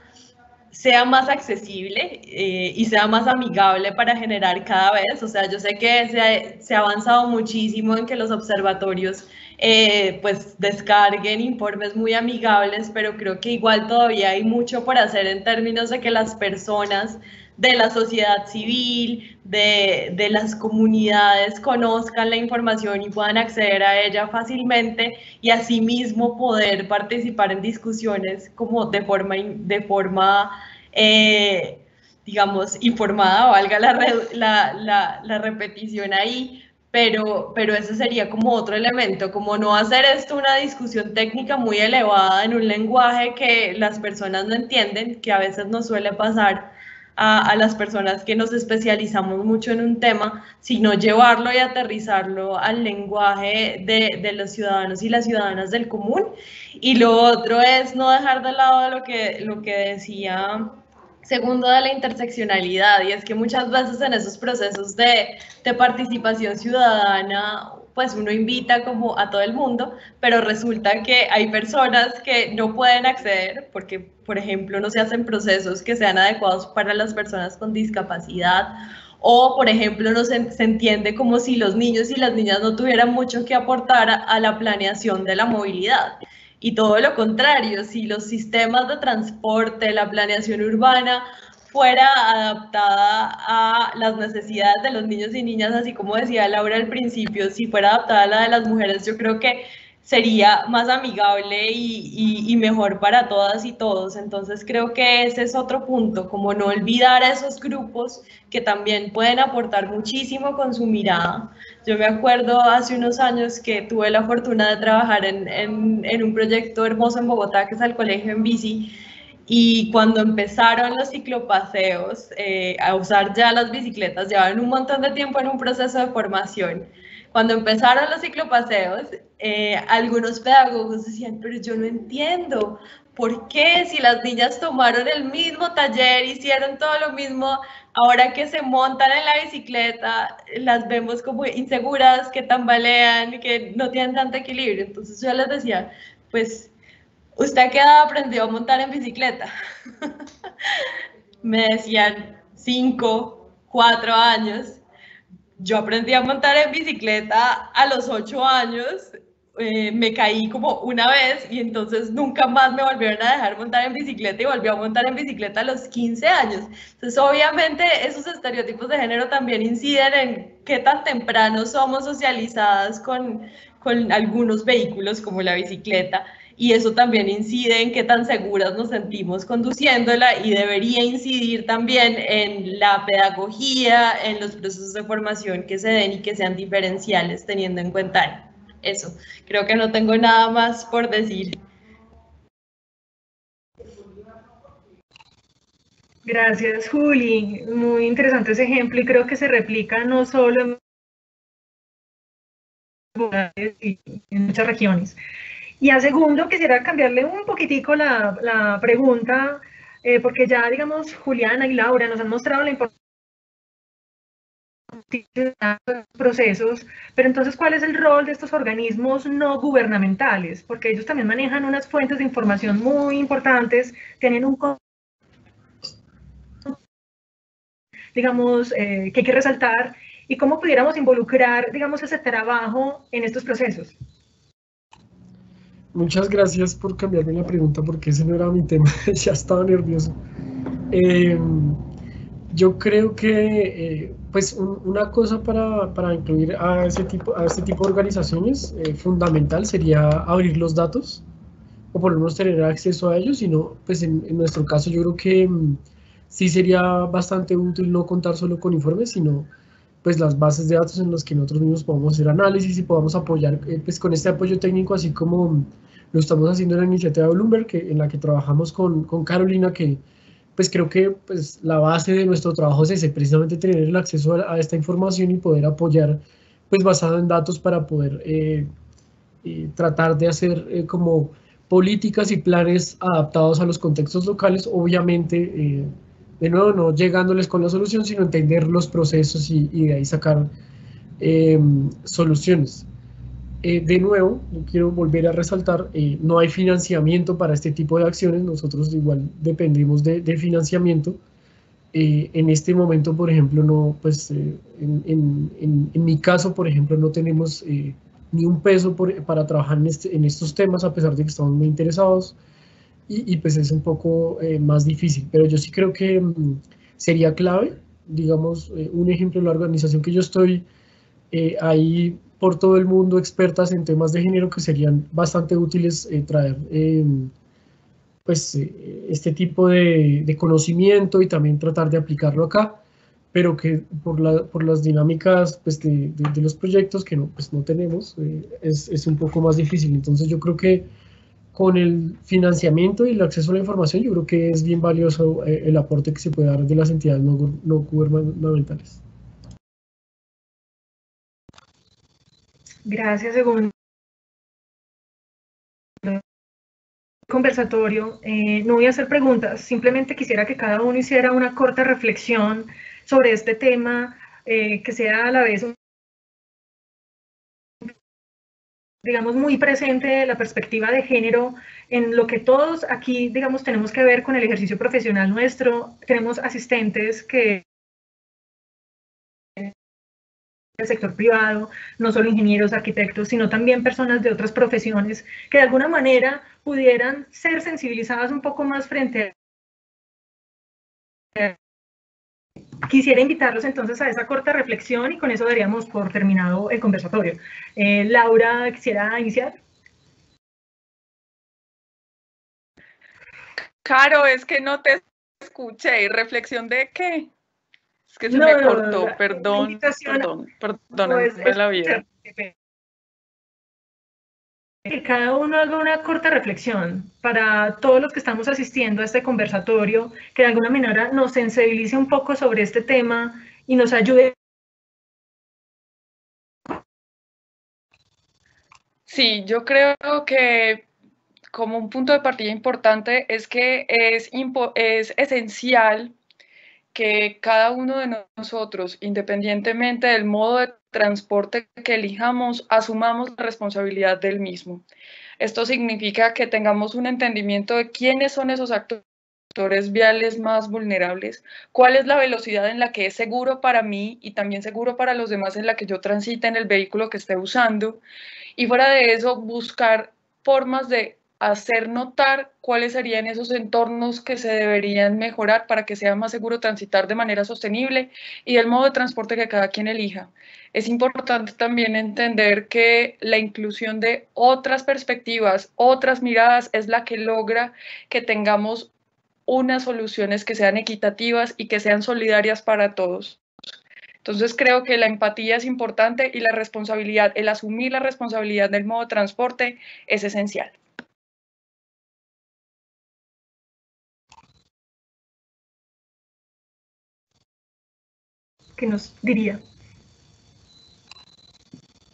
sea más accesible y sea más amigable para generar cada vez. O sea, yo sé que se ha avanzado muchísimo en que los observatorios pues descarguen informes muy amigables, pero creo que igual todavía hay mucho por hacer en términos de que las personas de la sociedad civil, de las comunidades conozcan la información y puedan acceder a ella fácilmente, y asimismo poder participar en discusiones como de forma digamos, informada, valga la repetición ahí, pero ese sería como otro elemento, como no hacer esto una discusión técnica muy elevada en un lenguaje que las personas no entienden, que a veces nos suele pasar a las personas que nos especializamos mucho en un tema, sino llevarlo y aterrizarlo al lenguaje de los ciudadanos y las ciudadanas del común. Y lo otro es no dejar de lado lo que decía Segundo, de la interseccionalidad, y es que muchas veces en esos procesos de participación ciudadana, pues uno invita como a todo el mundo, pero resulta que hay personas que no pueden acceder porque, por ejemplo, no se hacen procesos que sean adecuados para las personas con discapacidad, o, por ejemplo, no se entiende como si los niños y las niñas no tuvieran mucho que aportar a la planeación de la movilidad. Y todo lo contrario, si los sistemas de transporte, la planeación urbana fuera adaptada a las necesidades de los niños y niñas, así como decía Laura al principio, si fuera adaptada a la de las mujeres, yo creo que sería más amigable y mejor para todas y todos. Entonces creo que ese es otro punto, como no olvidar a esos grupos que también pueden aportar muchísimo con su mirada. Yo me acuerdo hace unos años que tuve la fortuna de trabajar en un proyecto hermoso en Bogotá, que es el Colegio en Bici, y cuando empezaron los ciclopaseos, a usar ya las bicicletas, llevaban un montón de tiempo en un proceso de formación. Cuando empezaron los ciclopaseos, algunos pedagogos decían, pero yo no entiendo, ¿por qué si las niñas tomaron el mismo taller, hicieron todo lo mismo, ahora que se montan en la bicicleta, las vemos como inseguras, que tambalean, que no tienen tanto equilibrio? Entonces yo les decía, pues, ¿usted a qué edad aprendió a montar en bicicleta? Me decían 5, 4 años. Yo aprendí a montar en bicicleta a los 8 años, me caí como una vez y entonces nunca más me volvieron a dejar montar en bicicleta, y volví a montar en bicicleta a los 15 años. Entonces obviamente esos estereotipos de género también inciden en qué tan temprano somos socializadas con con algunos vehículos como la bicicleta, y eso también incide en qué tan seguras nos sentimos conduciéndola y debería incidir también en la pedagogía, en los procesos de formación que se den y que sean diferenciales teniendo en cuenta eso. Creo que no tengo nada más por decir. Gracias, Juli. Muy interesante ese ejemplo y creo que se replica no solo en muchas regiones. Y a segundo, quisiera cambiarle un poquitico la pregunta, porque ya, digamos, Juliana y Laura nos han mostrado la importancia de los procesos, pero entonces, ¿cuál es el rol de estos organismos no gubernamentales? Porque ellos también manejan unas fuentes de información muy importantes, tienen un digamos, que hay que resaltar, y cómo pudiéramos involucrar, digamos, ese trabajo en estos procesos. Muchas gracias por cambiarme la pregunta porque ese no era mi tema, ya estaba nervioso. Yo creo que pues una cosa para incluir a este tipo de organizaciones fundamental sería abrir los datos o por lo menos tener acceso a ellos, sino pues en nuestro caso yo creo que sí sería bastante útil no contar solo con informes, sino pues las bases de datos en las que nosotros mismos podamos hacer análisis y podamos apoyar pues con este apoyo técnico, así como lo estamos haciendo en la iniciativa de Bloomberg, en la que trabajamos con Carolina, que pues creo que pues la base de nuestro trabajo es ese, precisamente tener el acceso a esta información y poder apoyar pues basado en datos para poder tratar de hacer como políticas y planes adaptados a los contextos locales, obviamente, de nuevo, no llegándoles con la solución, sino entender los procesos y de ahí sacar soluciones. De nuevo, quiero volver a resaltar, no hay financiamiento para este tipo de acciones, nosotros igual dependemos de financiamiento. En este momento, por ejemplo, no, pues, en mi caso, por ejemplo, no tenemos ni un peso para trabajar en estos temas, a pesar de que estamos muy interesados, y pues es un poco más difícil, pero yo sí creo que sería clave, digamos, un ejemplo de la organización que yo estoy, ahí por todo el mundo expertas en temas de género que serían bastante útiles traer pues este tipo de conocimiento y también tratar de aplicarlo acá, pero que por las dinámicas pues, de los proyectos que no, pues, no tenemos, es un poco más difícil. Entonces yo creo que con el financiamiento y el acceso a la información, yo creo que es bien valioso el aporte que se puede dar de las entidades no gubernamentales. Gracias, segundo conversatorio. No voy a hacer preguntas, simplemente quisiera que cada uno hiciera una corta reflexión sobre este tema, que sea a la vez, digamos, muy presente la perspectiva de género en lo que todos aquí, digamos, tenemos que ver con el ejercicio profesional nuestro. Tenemos asistentes que del sector privado, no solo ingenieros, arquitectos, sino también personas de otras profesiones que de alguna manera pudieran ser sensibilizadas un poco más frente a... Quisiera invitarlos entonces a esa corta reflexión y con eso daríamos por terminado el conversatorio. Laura, ¿quisiera iniciar? Caro, es que no te escuché. ¿Reflexión de qué? Es que se me cortó, perdón, perdónenme la vida. Que cada uno haga una corta reflexión para todos los que estamos asistiendo a este conversatorio, que de alguna manera nos sensibilice un poco sobre este tema y nos ayude. Sí, yo creo que como un punto de partida importante es que es esencial que cada uno de nosotros, independientemente del modo de transporte que elijamos, asumamos la responsabilidad del mismo. Esto significa que tengamos un entendimiento de quiénes son esos actores viales más vulnerables, cuál es la velocidad en la que es seguro para mí y también seguro para los demás en la que yo transite en el vehículo que esté usando, y fuera de eso buscar formas de hacer notar cuáles serían esos entornos que se deberían mejorar para que sea más seguro transitar de manera sostenible y el modo de transporte que cada quien elija. Es importante también entender que la inclusión de otras perspectivas, otras miradas, es la que logra que tengamos unas soluciones que sean equitativas y que sean solidarias para todos. Entonces creo que la empatía es importante y la responsabilidad, el asumir la responsabilidad del modo de transporte es esencial. ¿Qué nos diría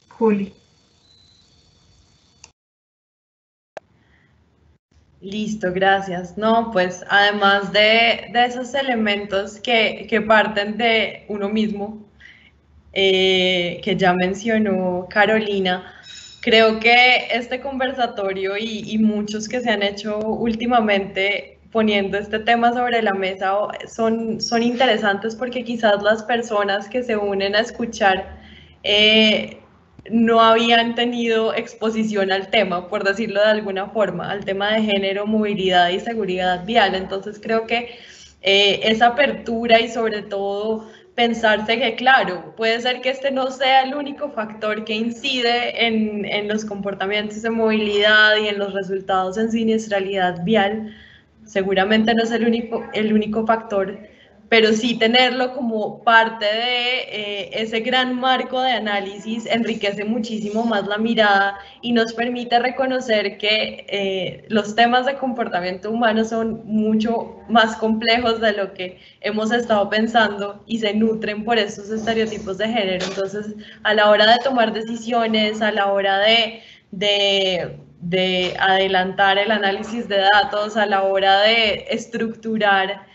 Juli? Listo, gracias. No, pues además de esos elementos que parten de uno mismo, que ya mencionó Carolina, creo que este conversatorio y muchos que se han hecho últimamente poniendo este tema sobre la mesa son interesantes porque quizás las personas que se unen a escuchar no habían tenido exposición al tema, por decirlo de alguna forma, al tema de género, movilidad y seguridad vial. Entonces creo que esa apertura y sobre todo pensarse que, claro, puede ser que este no sea el único factor que incide en los comportamientos de movilidad y en los resultados en siniestralidad vial. Seguramente no es el único factor, pero sí tenerlo como parte de ese gran marco de análisis enriquece muchísimo más la mirada y nos permite reconocer que los temas de comportamiento humano son mucho más complejos de lo que hemos estado pensando y se nutren por estos estereotipos de género. Entonces, a la hora de tomar decisiones, a la hora de adelantar el análisis de datos, a la hora de estructurar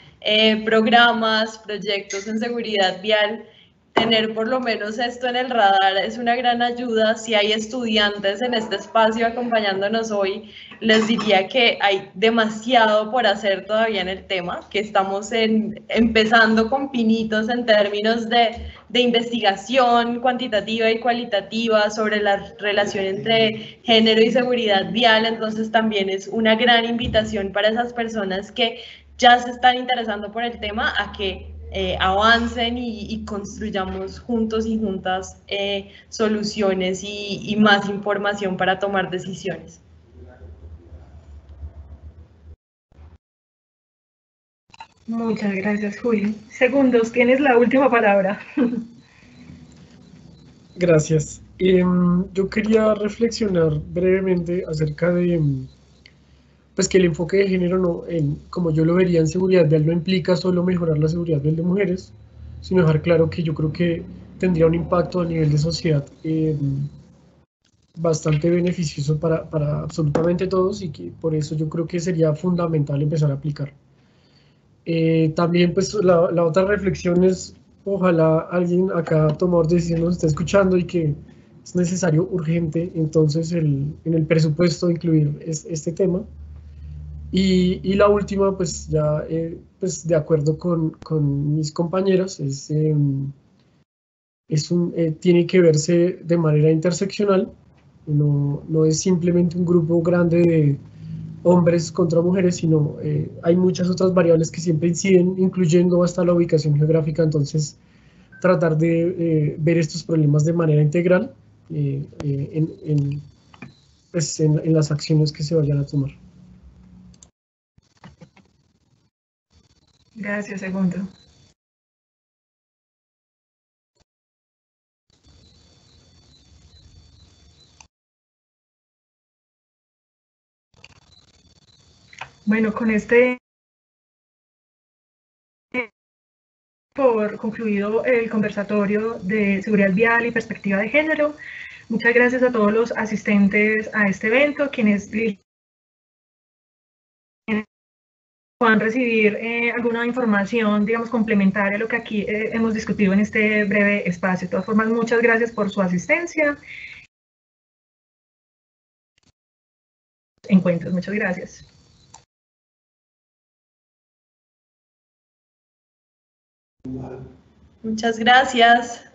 programas, proyectos en seguridad vial, tener por lo menos esto en el radar es una gran ayuda. Si hay estudiantes en este espacio acompañándonos hoy, les diría que hay demasiado por hacer todavía en el tema, que estamos empezando con pinitos en términos de investigación cuantitativa y cualitativa sobre la relación entre género y seguridad vial. Entonces también es una gran invitación para esas personas que ya se están interesando por el tema a que avancen y construyamos juntos y juntas soluciones y más información para tomar decisiones. Muchas gracias, Juli. Segundos, tienes la última palabra. Gracias. Yo quería reflexionar brevemente acerca de pues que el enfoque de género, no, como yo lo vería en seguridad vial, no implica solo mejorar la seguridad vial de mujeres, sino dejar claro que yo creo que tendría un impacto a nivel de sociedad bastante beneficioso para absolutamente todos y que por eso yo creo que sería fundamental empezar a aplicar. También pues la otra reflexión es, ojalá alguien acá tomador de decisiones nos esté escuchando y que es necesario, urgente, entonces en el presupuesto incluir este tema. Y la última, pues ya pues de acuerdo con mis compañeras, tiene que verse de manera interseccional, no es simplemente un grupo grande de hombres contra mujeres, sino hay muchas otras variables que siempre inciden, incluyendo hasta la ubicación geográfica. Entonces tratar de ver estos problemas de manera integral pues en las acciones que se vayan a tomar. Gracias, Segundo. Bueno, con este por concluido el conversatorio de seguridad vial y perspectiva de género. Muchas gracias a todos los asistentes a este evento, quienes puedan recibir alguna información, digamos, complementaria a lo que aquí hemos discutido en este breve espacio. De todas formas, muchas gracias por su asistencia. Encuentros, muchas gracias. Muchas gracias.